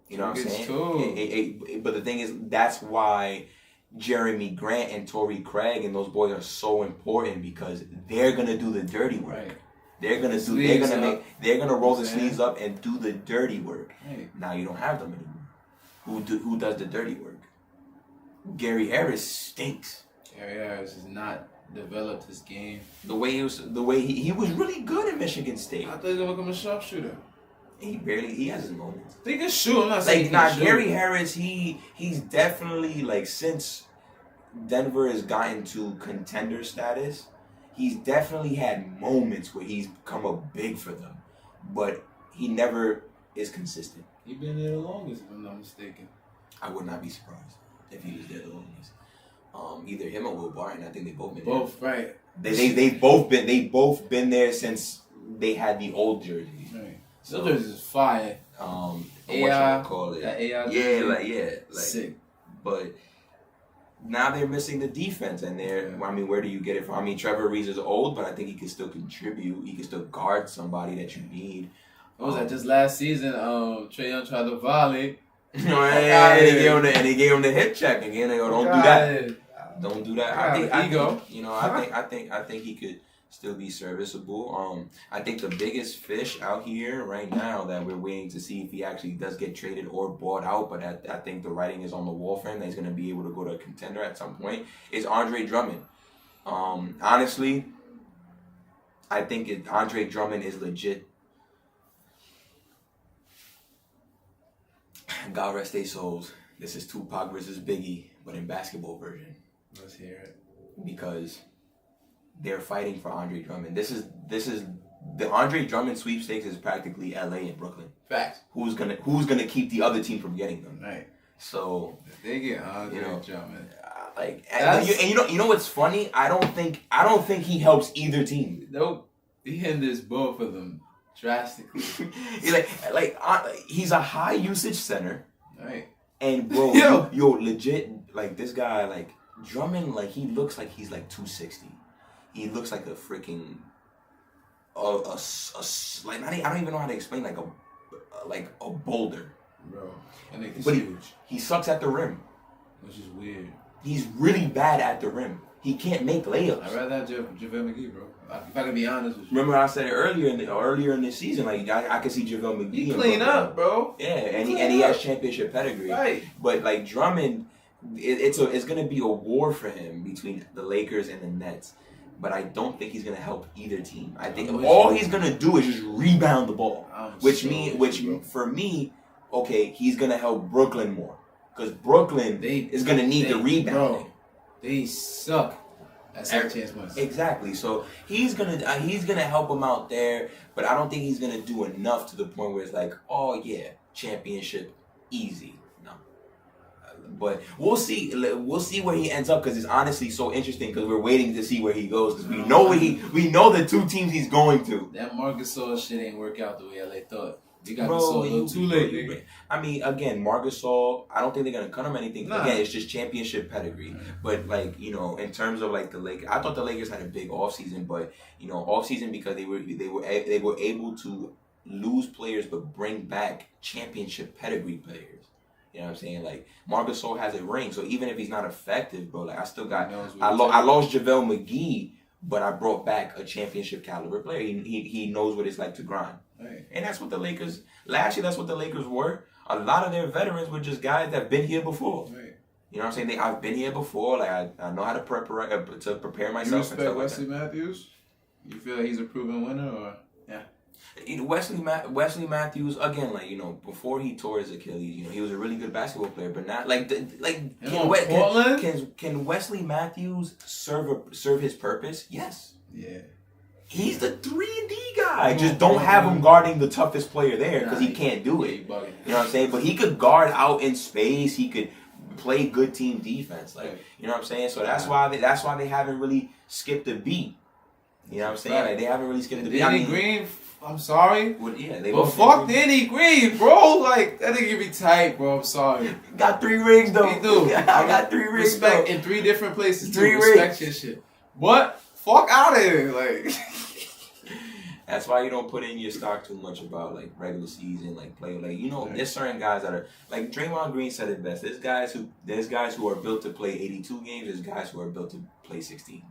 You know what I'm saying? But the thing is, that's why Jeremy Grant and Torrey Craig and those boys are so important, because they're gonna do the dirty work. Right. They're gonna roll the sleeves up and do the dirty work. Right. Now you don't have them anymore. Who does the dirty work? Gary Harris stinks. Gary Harris has not developed his game. The way he was really good at Michigan State. I thought he was gonna become a sharpshooter. He has his moments. He can shoot. I'm not saying Gary Harris, he's definitely, like, since Denver has gotten to contender status, he's definitely had moments where he's come up big for them, but he never is consistent. He's been there the longest, if I'm not mistaken. I would not be surprised if he was there the longest. Either him or Will Barton. I think they both been both there. Right. They've both been there since they had the old jerseys. Right. So, those jerseys is fire. What AI, you call it? That AI jersey. Sick. But now they're missing the defense, and I mean, where do you get it from? I mean, Trevor Reeves is old, but I think he can still contribute. He can still guard somebody that you need. What was that? Just last season, Trae Young tried to volley. And he gave him the hip check again. They go, don't do that. Don't do that. I think he could still be serviceable. I think the biggest fish out here right now that we're waiting to see if he actually does get traded or bought out, but I think the writing is on the wall for him that he's going to be able to go to a contender at some point, is Andre Drummond. Honestly, I think Andre Drummond is legit. God rest their souls. This is Tupac versus Biggie, but in basketball version. Let's hear it. Because they're fighting for Andre Drummond. This is the Andre Drummond sweepstakes is practically LA and Brooklyn. Facts. Who's gonna keep the other team from getting them? Right. So if they get Andre Drummond. You know what's funny? I don't think he helps either team. Nope. He hinders both of them drastically. He's a high usage center. Right. And bro, yo, legit, like this guy, like Drummond, like he looks like he's like 260. He looks like a freaking, like I don't even know how to explain like a boulder. Bro, that nigga's but huge. He sucks at the rim. Which is weird. He's really bad at the rim. He can't make layups. I'd rather have JaVale McGee, bro. If I can be honest with you. Remember I said it earlier in this season, like I could see JaVale McGee. He clean up, bro. Yeah, and he has championship pedigree. Right. But like Drummond, it's gonna be a war for him between the Lakers and the Nets. But I don't think he's gonna help either team. I think all he's gonna do is just rebound the ball, which for me, okay, he's gonna help Brooklyn more because Brooklyn is gonna need the rebounding. Bro, they suck at second chance points. Exactly. So he's gonna help him out there, but I don't think he's gonna do enough to the point where it's like, oh yeah, championship easy. No. But we'll see. We'll see where he ends up because it's honestly so interesting because we're waiting to see where he goes because we know the two teams he's going to. That Marcus Gasol shit ain't work out the way LA thought. They got Gasol a little too late, nigga. I mean, again, Marcus Gasol, I don't think they're gonna cut him anything. Nah. Again, it's just championship pedigree. Mm-hmm. But like, you know, in terms of like the Lakers, I thought the Lakers had a big offseason, but you know, offseason because they were able to lose players but bring back championship pedigree players. You know what I'm saying? Like Marcus Gasol has a ring, so even if he's not effective, bro, like I still got I lost JaVale McGee, but I brought back a championship caliber player. He knows what it's like to grind. Right. And that's what the Lakers, last year, that's what the Lakers were. A lot of their veterans were just guys that have been here before. Right. You know what I'm saying? I've been here before. Like, I know how to prepare myself. You respect Wesley Matthews? You feel like he's a proven winner? Or yeah. Wesley Matthews, again, like, you know, before he tore his Achilles, you know, he was a really good basketball player, but not, can Wesley Matthews serve his purpose? Yes. Yeah. He's the 3-and-D guy. Just don't have him guarding the toughest player there because he can't do it. You know what I'm saying? But he could guard out in space. He could play good team defense. Like, you know what I'm saying? So that's why they haven't really skipped a beat. You know what I'm saying? Like, they haven't really skipped a beat. Danny Green, I'm sorry. Well, yeah, they but fuck Danny Green, bro. Like, that nigga be tight, bro. I'm sorry. Got 3 rings, though. He do. I got 3 rings, respect in 3 different places. 3 rings. Respect your shit. What? Fuck out of here, like. That's why you don't put in your stock too much about like regular season, like play. Like, you know, there's certain guys that are like Draymond Green said it best. There's guys who are built to play 82 games. There's guys who are built to play 16.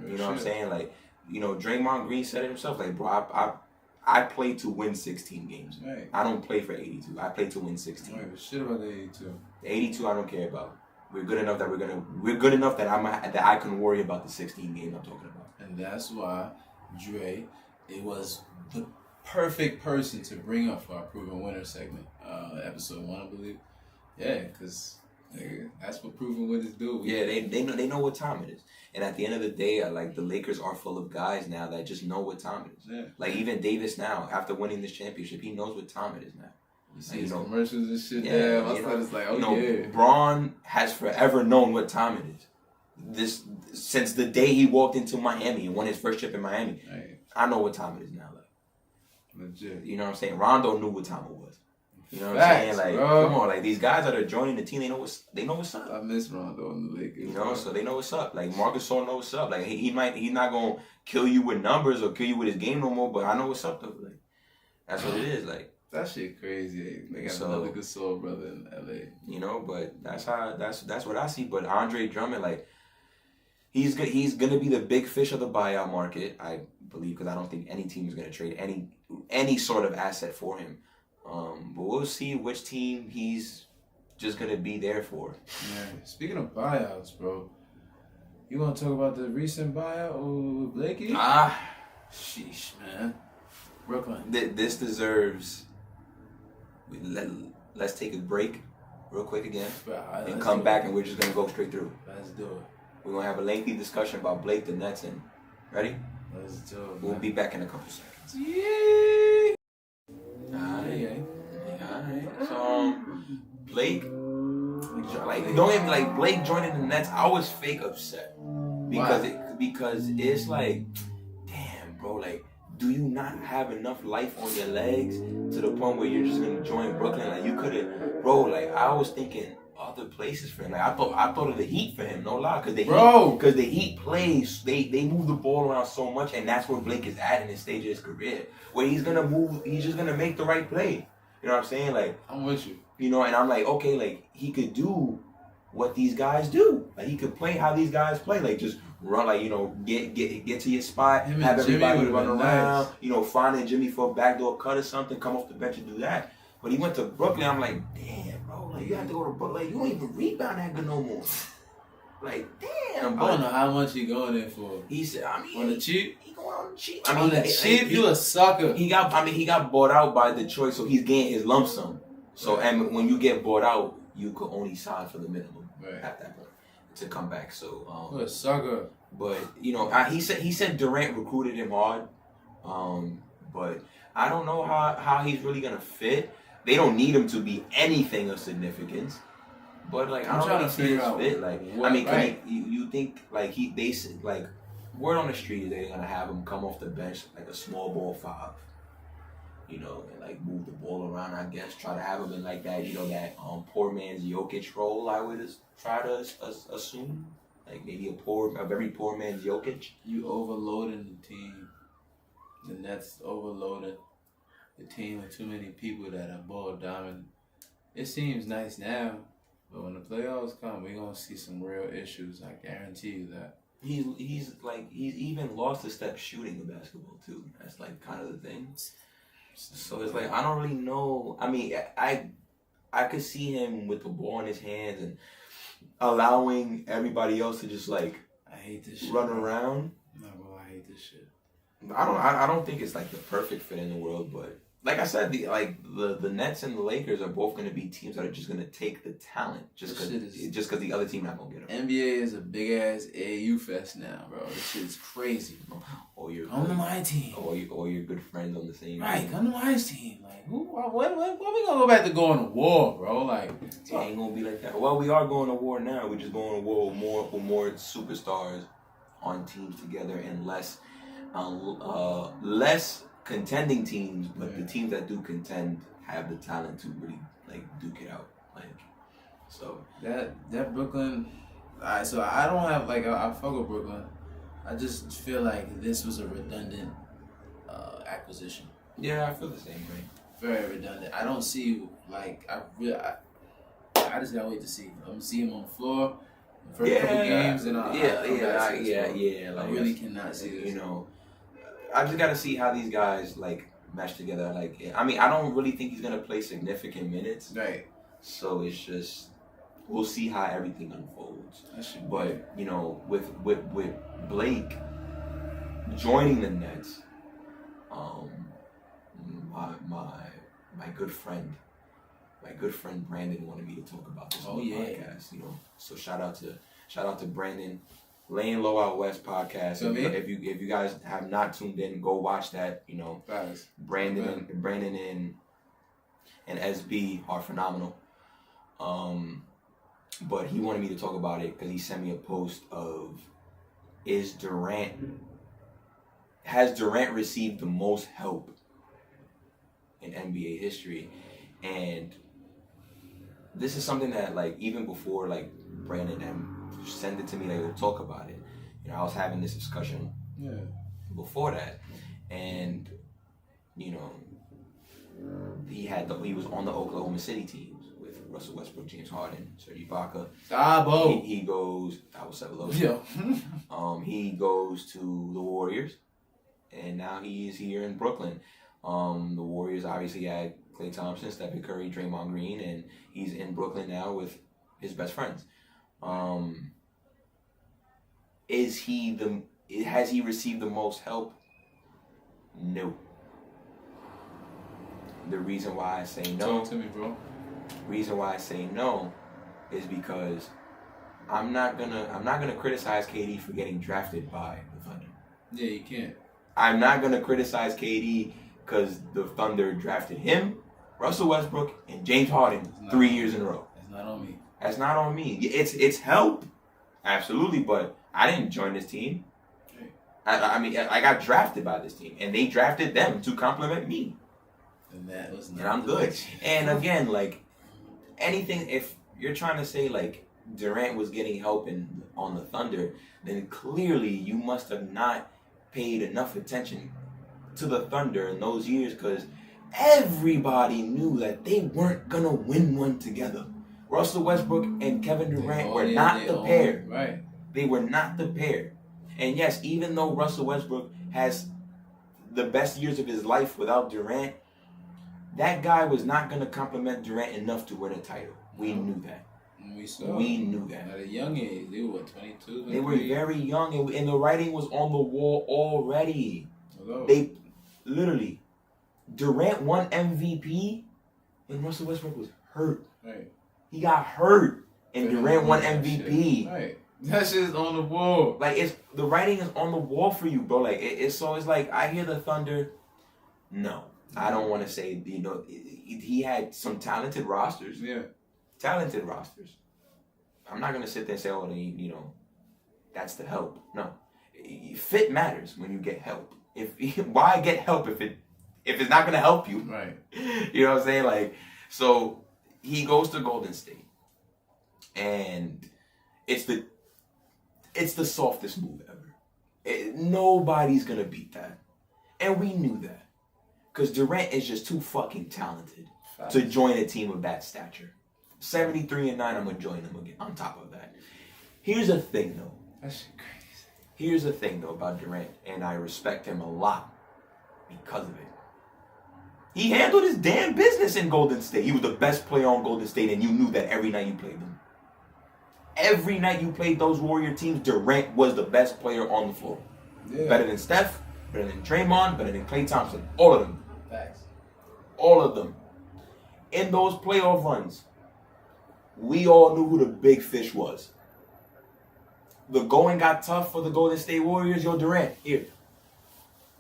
You know what I'm saying? Like, you know, Draymond Green said it himself. Like, bro, I play to win 16 games. Right. I don't play for 82. I play to win 16. Right, but shit about the 82. The 82, I don't care about. We're good enough that I can worry about the 16 games I'm talking about. And that's why Dre, it was the perfect person to bring up for our Proven Winner segment, episode 1, I believe. Yeah, because that's what Proven Winners do. They know what time it is. And at the end of the day, like the Lakers are full of guys now that just know what time it is. Yeah. Like even Davis now, after winning this championship, he knows what time it is now. You see his commercials and shit. Yeah, my son is like, Braun has forever known what time it is. Since the day he walked into Miami and won his first chip in Miami, right. I know what time it is now. Like, legit. You know what I'm saying? Rondo knew what time it was. You know what I'm saying? Like, bro. Come on, like these guys that are joining the team, they know what's up. I miss Rondo in the Lakers. You know, so they know what's up. Like Marcus Gasol knows what's up. Like he's not gonna kill you with numbers or kill you with his game no more. But I know what's up though. Like that's what it is. Like. That shit crazy. They got another good soul brother in LA. You know, but that's what I see. But Andre Drummond, like, he's gonna be the big fish of the buyout market, I believe, because I don't think any team is gonna trade any sort of asset for him. But we'll see which team he's just gonna be there for. Yeah. Speaking of buyouts, bro, you want to talk about the recent buyout with Blakey? Sheesh, man. Brooklyn. This deserves. Let's take a break real quick again and come back and we're just going to go straight through. Let's do it. We're going to have a lengthy discussion about Blake, the Nets, and Ready? Let's do it. We'll be back in a couple seconds. Yeah. Alright. So, Blake, like, don't even like Blake joining the Nets. I was fake upset because it's like, damn, bro, like, do you not have enough life on your legs to the point where you're just gonna join Brooklyn? Like, you could have, bro. Like, I was thinking other places for him. Like, I thought of the Heat for him. No lie, because the Heat plays. They move the ball around so much, and that's where Blake is at in his stage of his career, where he's gonna move. He's just gonna make the right play. You know what I'm saying? Like, I'm with you. You know, and I'm like, okay, like, he could do what these guys do. Like, he could play how these guys play. Like, just run, like, you know, get to your spot, have everybody run around, you know, find Jimmy for a backdoor cut or something, come off the bench and do that. But he went to Brooklyn. I'm like, damn, bro, like, you have to go to Brooklyn. Like, you don't even rebound that good no more. Like, damn, bro. I don't know how much he going in for. He said, I mean, on the cheap. He going on the cheap. I mean, on the cheap, you a sucker. He got bought out by Detroit, so he's getting his lump sum. So, and when you get bought out, you could only sign for the minimum at that point to come back. So, what a sucker. But you know, he said Durant recruited him hard. But I don't know how he's really gonna fit. They don't need him to be anything of significance. But like, I don't really see his fit. Like, what, I mean, you think like like word on the street is they're gonna have him come off the bench like a small ball 5. You know, and like move the ball around, I guess. Try to have him in like that, you know, that poor man's Jokic role, I would try to assume. Like maybe a very poor man's Jokic. You overloading the team. The Nets overloading the team with too many people that are ball dominant. It seems nice now, but when the playoffs come, we're gonna see some real issues. I guarantee you that. He's even lost a step shooting the basketball too. That's like kind of the thing. So it's like, I don't really know. I mean, I could see him with the ball in his hands and allowing everybody else to just like I hate this shit, run around. No, bro, I hate this shit. I don't think it's like the perfect fit in the world, but like I said, the Nets and the Lakers are both going to be teams that are just going to take the talent just because the other team not going to get them. NBA is a big ass AAU fest now, bro. This shit is crazy. Come to my team. Or your good friends on the same team. Team. Come to my team. Like, what we gonna go back to going to war, bro? Like, it ain't gonna be like that. Well, we are going to war now. We're just going to war with more superstars on teams together and less contending teams, but the teams that do contend have the talent to really like duke it out. Like, so that Brooklyn. Alright, so I don't have like I fuck with Brooklyn. I just feel like this was a redundant acquisition. Yeah, I feel the same way. Very redundant. I don't see like I just gotta wait to see. I'm gonna see him on the floor for a couple games, and I really cannot see this. You know, I just gotta see how these guys like mesh together. Like, I mean, I don't really think he's gonna play significant minutes. Right. So it's just we'll see how everything unfolds. But you know, with Blake joining the Nets, my good friend Brandon wanted me to talk about this on the podcast. You know, so shout out to Brandon. Laying Low Out West podcast. If you guys have not tuned in, go watch that. You know, Brandon and SB are phenomenal. But he wanted me to talk about it because he sent me a post of has Durant received the most help in NBA history? And this is something that like even before like Brandon and send it to me, like we'll talk about it. You know, I was having this discussion before that, and you know, he was on the Oklahoma City teams with Russell Westbrook, James Harden, Serge Ibaka. He goes. That was 7 low. He goes to the Warriors, and now he is here in Brooklyn. The Warriors obviously had Klay Thompson, Stephen Curry, Draymond Green, and he's in Brooklyn now with his best friends. Has he received the most help? No. The reason why I say no. Talk to me, bro. Reason why I say no is because I'm not gonna criticize KD for getting drafted by the Thunder. Yeah, you can't. I'm not gonna criticize KD because the Thunder drafted him, Russell Westbrook, and James Harden 3 years in a row. That's not on me. That's not on me. It's help, absolutely, but I didn't join this team. I mean, I got drafted by this team, and they drafted them to complement me. And that was not. And I'm good. And again, like, anything, if you're trying to say, like, Durant was getting help on the Thunder, then clearly you must have not paid enough attention to the Thunder in those years, because everybody knew that they weren't going to win one together. Russell Westbrook and Kevin Durant were not the pair. Right. They were not the pair. And yes, even though Russell Westbrook has the best years of his life without Durant, that guy was not going to complement Durant enough to win a title. We knew that. We knew that. At a young age, they were 22. They were very young, and the writing was on the wall already. Hello. They literally, Durant won MVP when Russell Westbrook was hurt. Right. He got hurt, and Durant won MVP. Right. That shit's on the wall. Like, the writing is on the wall for you, bro. Like, it's like, I hear the Thunder. No, I don't want to say, he had some talented rosters. Yeah. Talented rosters. I'm not going to sit there and say, oh, that's the help. No. Fit matters when you get help. Why get help if it's not going to help you? Right. You know what I'm saying? Like, so he goes to Golden State. And it's the softest move ever. Nobody's going to beat that. And we knew that. Because Durant is just too fucking talented to join a team of that stature. 73-9, I'm going to join them again on top of that. Here's the thing, though. That's crazy. Here's the thing, though, about Durant. And I respect him a lot because of it. He handled his damn business in Golden State. He was the best player on Golden State, and you knew that every night you played them. Every night you played those Warrior teams, Durant was the best player on the floor. Yeah. Better than Steph, better than Draymond, better than Klay Thompson. All of them. Facts. All of them. In those playoff runs, we all knew who the big fish was. The going got tough for the Golden State Warriors. Yo, Durant, here.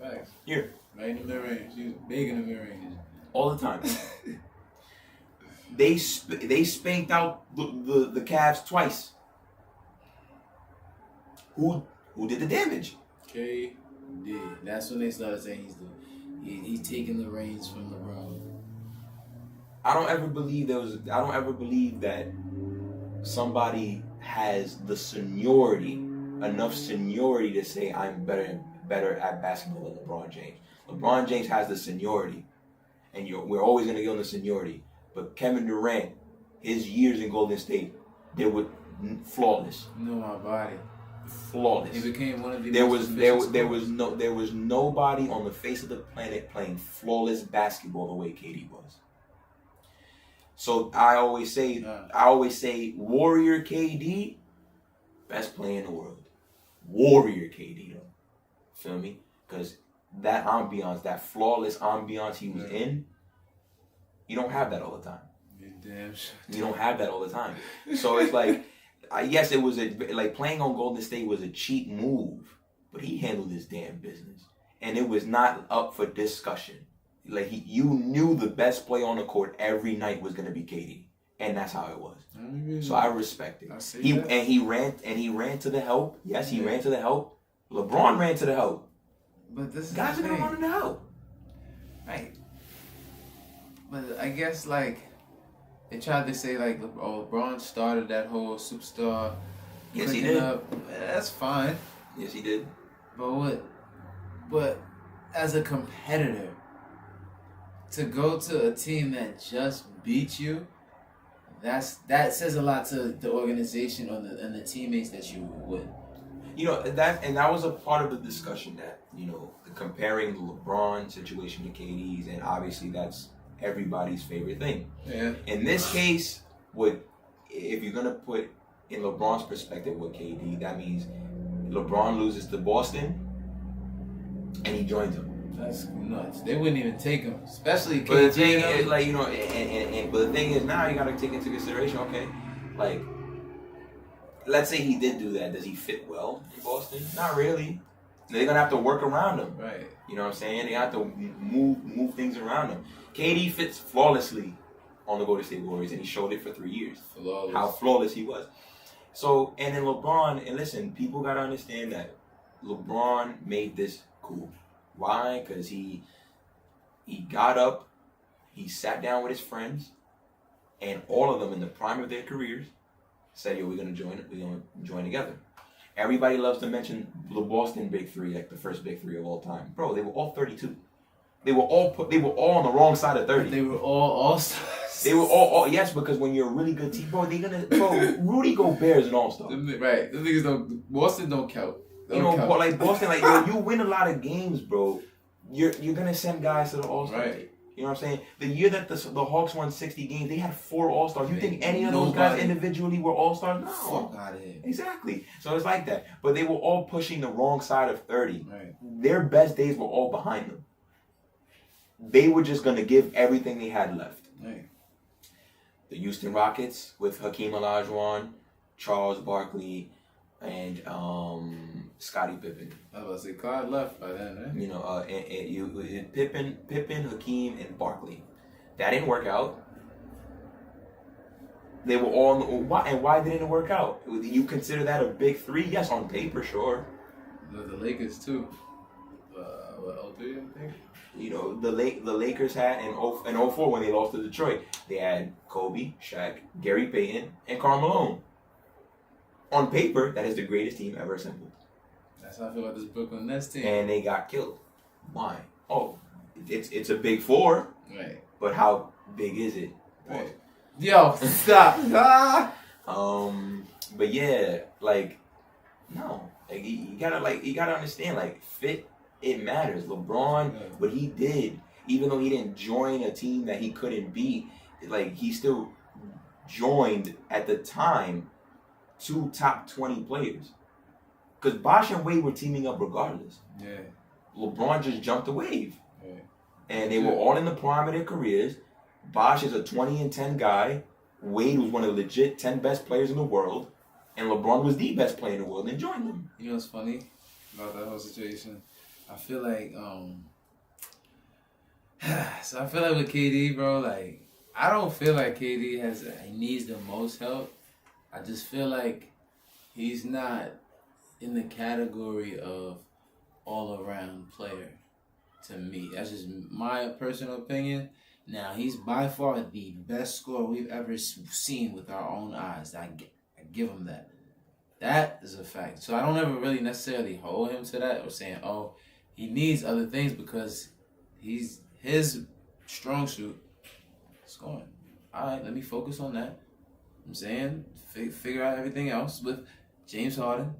Facts. Here. Right in the mid-range. He was big in the mid-range. All the time. They spanked out the Cavs twice. Who did the damage? KD. That's when they started saying he's taking the reins from LeBron. I don't ever believe that somebody has the enough seniority to say I'm better at basketball than LeBron James. LeBron James has the seniority, and we're always gonna get on the seniority. But Kevin Durant, his years in Golden State, they were flawless. You know my body. Flawless. He became one of the there was nobody on the face of the planet playing flawless basketball the way KD was. So I always say Warrior KD, best player in the world. Warrior KD though. Feel me? Because that ambiance, that flawless ambiance he was in, you don't have that all the time. Damn sure. You don't have that all the time. So it's like, yes, it was playing on Golden State was a cheap move, but he handled his damn business, and it was not up for discussion. Like you knew the best player on the court every night was gonna be KD, and that's how it was. So I respect it. He ran to the help. Yes, he ran to the help. LeBron ran to the help. But this guys are gonna run to the help, right? But I guess they tried to say LeBron started that whole superstar. Yes, he did. That's fine. Yes, he did. But as a competitor, to go to a team that just beat you, that says a lot to the organization and the teammates that you were with. That was a part of the discussion that comparing the LeBron situation to KD's, and obviously that's everybody's favorite thing. Yeah. In this case, if you're gonna put in LeBron's perspective with KD, that means LeBron loses to Boston and he joins them. That's nuts. They wouldn't even take him, especially KD. But the thing is, but the thing is now you gotta take into consideration. Okay, let's say he did do that. Does he fit well in Boston? Not really. They're gonna have to work around him. Right. You know what I'm saying? They have to move things around him. KD fits flawlessly on the Golden State Warriors, and he showed it for 3 years. Flawless. How flawless he was. So, and then LeBron, and listen, people gotta understand that LeBron made this cool. Why? Because he got up, he sat down with his friends, and all of them in the prime of their careers said, "Yo, we're gonna join together." Everybody loves to mention the Boston Big Three, like the first Big Three of all time. Bro, they were all 32. They were all on the wrong side of 30. But they were all stars. They were all yes, because when you're a really good team, bro, Rudy Gobert is an all-star. Right. The thing is, Boston don't count. Like Boston, like yo, you win a lot of games, bro. You're gonna send guys to the All-Star. Right. You know what I'm saying? The year that the Hawks won 60 games, they had 4 All-Stars. You think any of those guys individually were All-Stars? No. Fuck out of here. Exactly. So it's like that. But they were all pushing the wrong side of 30. Right. Their best days were all behind them. They were just going to give everything they had left. Right. The Houston Rockets with Hakeem Olajuwon, Charles Barkley, and Scottie Pippen. I was about to say Clyde left by then, right? You know, Pippen, Hakeem, and Barkley. That didn't work out. They were all why didn't it work out? You consider that a big three? Yes, on paper, sure. The Lakers too. 03, I think. You know, the Lakers had in 04 when they lost to Detroit. They had Kobe, Shaq, Gary Payton, and Karl Malone. On paper, that is the greatest team ever assembled. That's how I feel about this Brooklyn Nets team. And they got killed. Why? Oh, it's a big 4. Right. But how big is it? Right. Yo, stop. But yeah, like, no. Like you gotta understand, like, fit, it matters. LeBron, what he did, even though he didn't join a team that he couldn't beat, like, he still joined at the time 2 top 20 players. Because Bosh and Wade were teaming up regardless. Yeah. LeBron just jumped the wave. Yeah. And they were all in the prime of their careers. Bosh is a 20-10 guy. Wade was one of the legit 10 best players in the world. And LeBron was the best player in the world and joined them. You know what's funny about that whole situation? I feel like, so I feel like with KD, bro, like, I don't feel like KD he needs the most help. I just feel like he's not in the category of all-around player to me. That's just my personal opinion. Now, he's by far the best scorer we've ever seen with our own eyes. I give him that. That is a fact. So I don't ever really necessarily hold him to that or saying, oh, he needs other things, because his strong suit scoring. All right, let me focus on that. I'm saying figure out everything else with James Harden.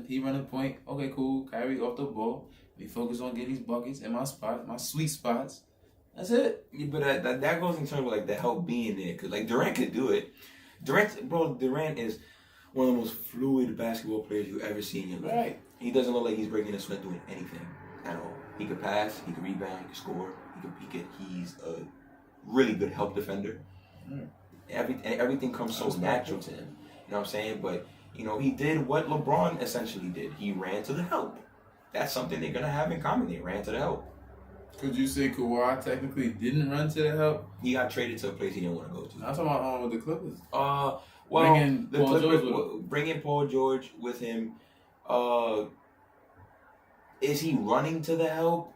He running point. Okay, cool. Kyrie off the ball. We focus on getting these buckets in my spot, my sweet spots. That's it. Yeah, but that goes in terms of like the help being there, because like Durant could do it. Durant is one of the most fluid basketball players you ever seen in your life. Right. He doesn't look like he's breaking a sweat doing anything at all. He could pass. He could rebound. He could score. He's a really good help defender. Mm. Everything comes so natural to him. You know what I'm saying? But, you know, he did what LeBron essentially did. He ran to the help. That's something they're going to have in common. They ran to the help. Could you say Kawhi technically didn't run to the help? He got traded to a place he didn't want to go to. I'm talking about with the Clippers. Bringing Paul George with him. Is he running to the help?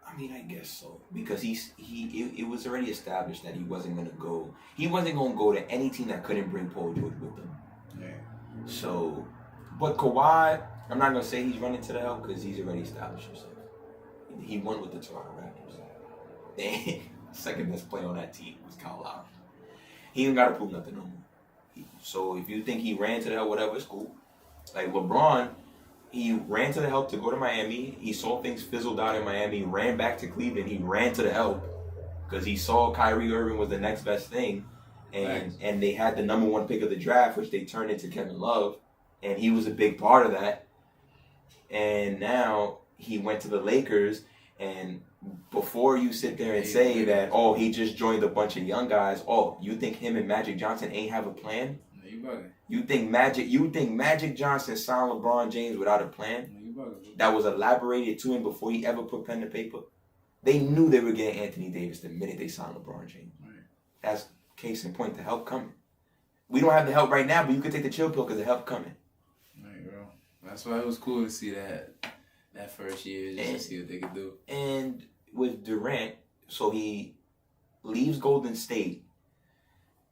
I mean, I guess so, because it was already established that he wasn't going to go. He wasn't going to go to any team that couldn't bring Paul George with them. Yeah. So, but Kawhi, I'm not going to say he's running to the help because he's already established himself. He won with the Toronto Raptors. Second best player on that team was Kyle Lowry. He ain't got to prove nothing no more. So if you think he ran to the help, whatever, it's cool. Like LeBron, he ran to the help to go to Miami. He saw things fizzled out in Miami, ran back to Cleveland. He ran to the help because he saw Kyrie Irving was the next best thing. And they had the number 1 pick of the draft, which they turned into Kevin Love. And he was a big part of that. And now he went to the Lakers. And before you sit there and say that, oh, he just joined a bunch of young guys, oh, you think him and Magic Johnson ain't have a plan? You bugging. You think Magic Johnson signed LeBron James without a plan? You that was elaborated to him before he ever put pen to paper. They knew they were getting Anthony Davis the minute they signed LeBron James. Right. That's case in point, the help coming. We don't have the help right now, but you could take the chill pill because the help coming. Right, bro. That's why it was cool to see that first year, just to see what they could do. And with Durant, so he leaves Golden State,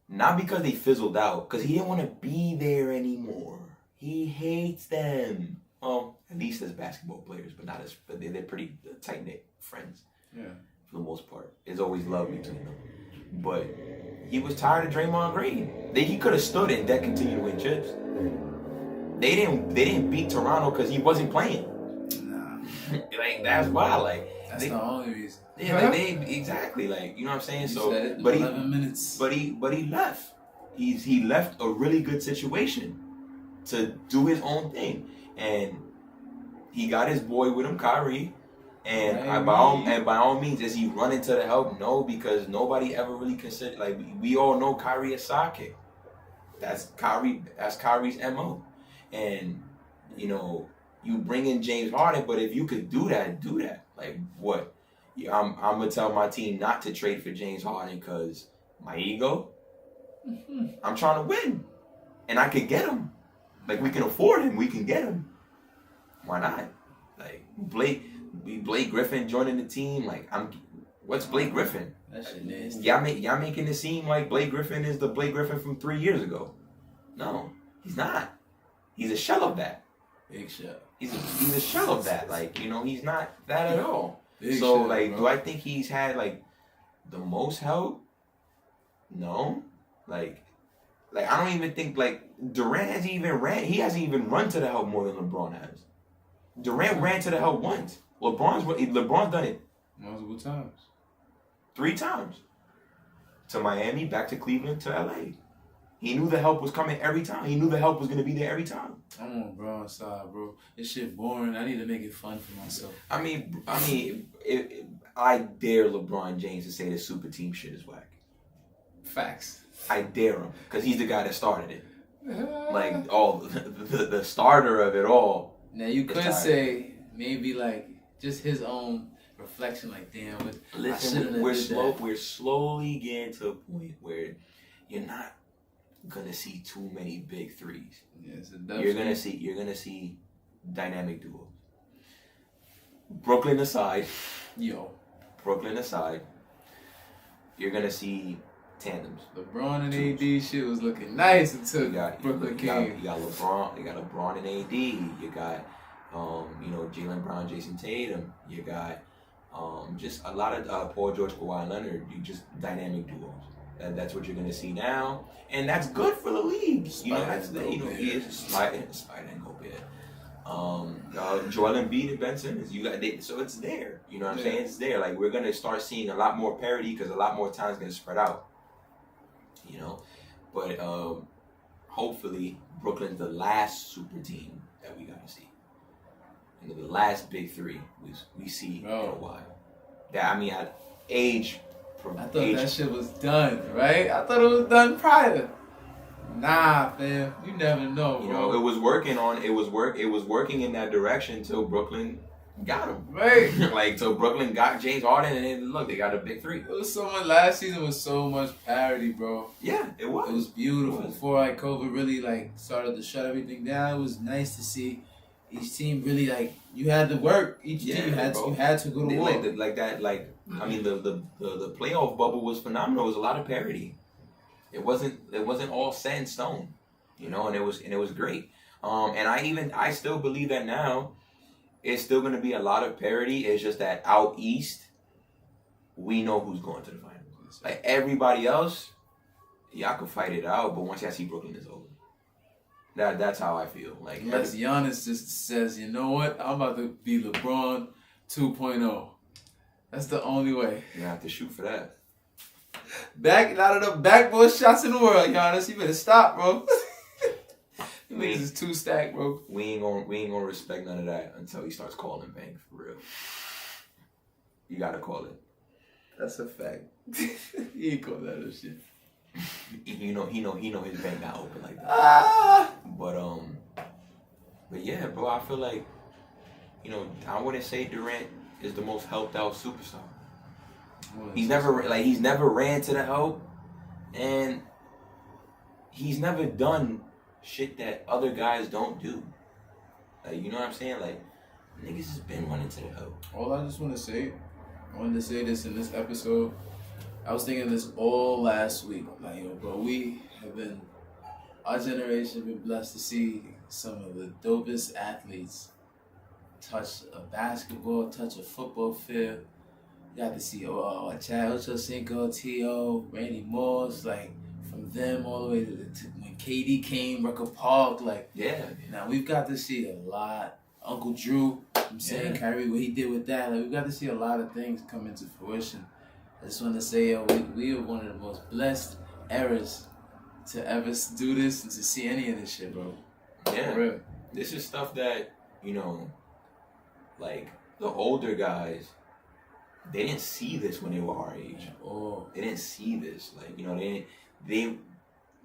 not because they fizzled out, because he didn't want to be there anymore. He hates them. Well, at least as basketball players, but they're pretty tight-knit friends. Yeah. For the most part. There's always love between them. But he was tired of Draymond Green. He could have stood it and that continued to win chips. They didn't beat Toronto because he wasn't playing. Nah. Like, that's why. That's the only reason. Yeah, exactly. You know what I'm saying? You so, said it, but 11 minutes. But he left. He left a really good situation to do his own thing, and he got his boy with him, Kyrie. And by all means, is he running to the help? No, because nobody ever really considered. We all know Kyrie is sidekick. That's Kyrie's MO. And you bring in James Harden, but if you could do that. What? I'm gonna tell my team not to trade for James Harden because my ego. I'm trying to win, and I could get him. We can afford him. We can get him. Why not? Blake Griffin joining the team. What's Blake Griffin? That shit nasty. Y'all making it seem like Blake Griffin is the Blake Griffin from 3 years ago. No, he's not. He's a shell of that. Big shot. He's a shell of that. He's not that at all. Big so shot, do I think he's had the most help? No. I don't even think Durant hasn't even ran. He hasn't even run to the help more than LeBron has. Durant ran to the help once. LeBron's done it multiple times. 3 times. To Miami, back to Cleveland, to LA. He knew the help was coming every time. He knew the help was going to be there every time. I'm on Bron's side, bro. This shit boring. I need to make it fun for myself. I dare LeBron James to say the super team shit is whack. Facts. I dare him because he's the guy that started it. The starter of it all. Now you could say maybe just his own reflection. Damn, listen, we're slowly getting to a point where you're not gonna see too many big threes. Yes, you're gonna see dynamic duos. Brooklyn aside, you're gonna see tandems. LeBron and AD shit was looking nice until Brooklyn came. You got LeBron and AD. You got Jaylen Brown, Jason Tatum. You got just a lot of Paul George, Kawhi Leonard. You just dynamic duos. That's what you're gonna see now, and that's good for the league. He is Spider and Gobert. Joel Embiid and Ben Simmons. So it's there. You know what I'm saying? It's there. We're gonna start seeing a lot more parity because a lot more time is gonna spread out. But hopefully Brooklyn's the last super team that we gotta see. The last big three we see in a while. At age. I thought that shit was done, right? I thought it was done prior. Nah, fam, you never know, bro. It was working in that direction till Brooklyn got him. Right. Till Brooklyn got James Harden, and then look, they got a big three. It was last season was so much parity, bro. Yeah, it was. It was beautiful. Before COVID really started to shut everything down, it was nice to see each team really you had to work. Each team you had to go to war. The playoff bubble was phenomenal. It was a lot of parity. It wasn't all set in stone, and it was great. And I still believe that now. It's still going to be a lot of parity. It's just that out east, we know who's going to the finals. Everybody else, y'all can fight it out, but once y'all see Brooklyn, it's over. That's how I feel. Unless Giannis just says, you know what, I'm about to be LeBron 2.0. That's the only way. You have to shoot for that. Not enough backboard shots in the world, Giannis. You better stop, bro. Niggas is too stacked, bro. We ain't gonna respect none of that until he starts calling bank for real. You gotta call it. That's a fact. He ain't call that a shit. He know his bank not open like that. But yeah, bro, I feel like you know, I wouldn't say Durant is the most helped out superstar. Well, He's never ran to the help, and he's never done shit that other guys don't do. Like, you know what I'm saying? Like, niggas has been running to the help. All I just want to say, I wanted to say this in this episode. I was thinking this all last week. Like, yo, bro, we have been, our generation been blessed to see some of the dopest athletes touch a basketball, touch a football field. You got to see Chad Ochocinco, T.O., Randy Moss, like, from them all the way to when KD came, Rucker Park, like, Yeah. now we've got to see a lot. Uncle Drew, I'm saying, Kyrie, what he did with that, like, we've got to see a lot of things come into fruition. I just want to say, yo, we are one of the most blessed eras to ever do this and to see any of this shit, bro. Yeah. For real. This is stuff that, you know, like, the older guys, they didn't see this when they were our age. Oh. They didn't see this. Like, you know, they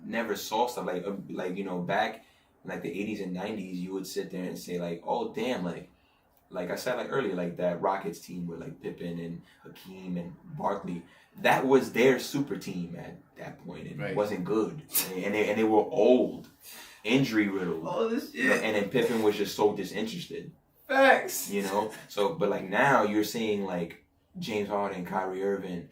never saw stuff like, you know, back in like the 80s and 90s, you would sit there and say like, oh, damn, like I said like earlier, like that Rockets team with like Pippen and Hakeem and Barkley, that was their super team at that point. It wasn't good. And they were old, injury riddled. All this shit. And then Pippen was just so disinterested. Facts. You know? So, but like now you're seeing like James Harden, Kyrie Irving,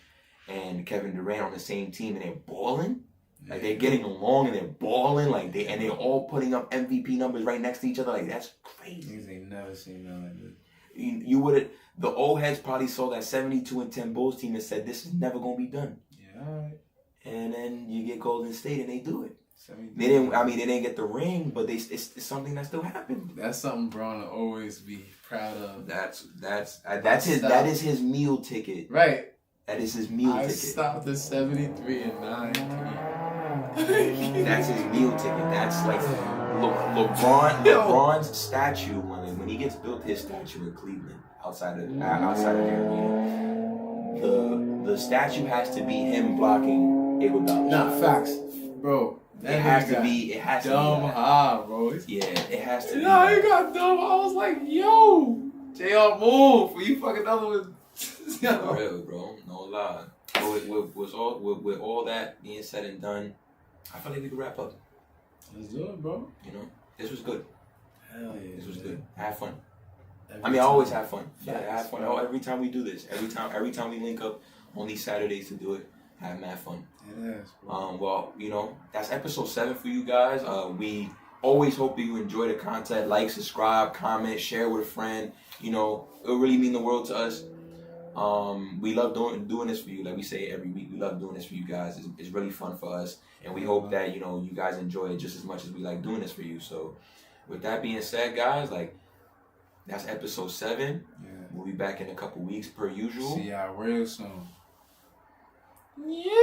and Kevin Durant on the same team, and they're balling. Like they're getting along and they're balling. Like they're all putting up MVP numbers right next to each other. Like that's crazy. Niggas ain't never seen nothing like that. You would have. The old heads probably saw that 72-10 Bulls team and said, "This is never gonna be done." Yeah. All right. And then you get Golden State and they do it. 72. They didn't. I mean, they didn't get the ring, but it's something that still happened. That's something Braun will always be proud of. That is his meal ticket. Right. That is his meal I ticket. stopped at 73 and 9. That's his meal ticket. That's like LeBron's statue when he gets built, his statue in Cleveland outside of their arena. The statue has to be him blocking Iguodala. Nah, facts, bro. It has to be. Dumb high, bro. Yeah, it has to be. No, he got dumb. I was like, yo, JR move. You fucking done with. For real, bro. No lie. But with all that being said and done, I feel like we can wrap up. Let's do it, bro. You know, this was good. Hell yeah. This was good. I have fun. Every I mean, I time. always have fun. Yeah, Facts, I have fun. bro. Every time we do this, every time we link up on these Saturdays to do it, I have mad fun. It is, bro. Well, you know, that's episode 7 for you guys. We always hope that you enjoy the content. Like, subscribe, comment, share with a friend. You know, it'll really mean the world to us. We love doing this for you. Like we say every week, we love doing this for you guys. It's really fun for us, and we hope that, you know, you guys enjoy it just as much as we like doing this for you. So, with that being said, guys, like, that's episode 7. Yeah. We'll be back in a couple weeks per usual. See y'all real soon. Yeah.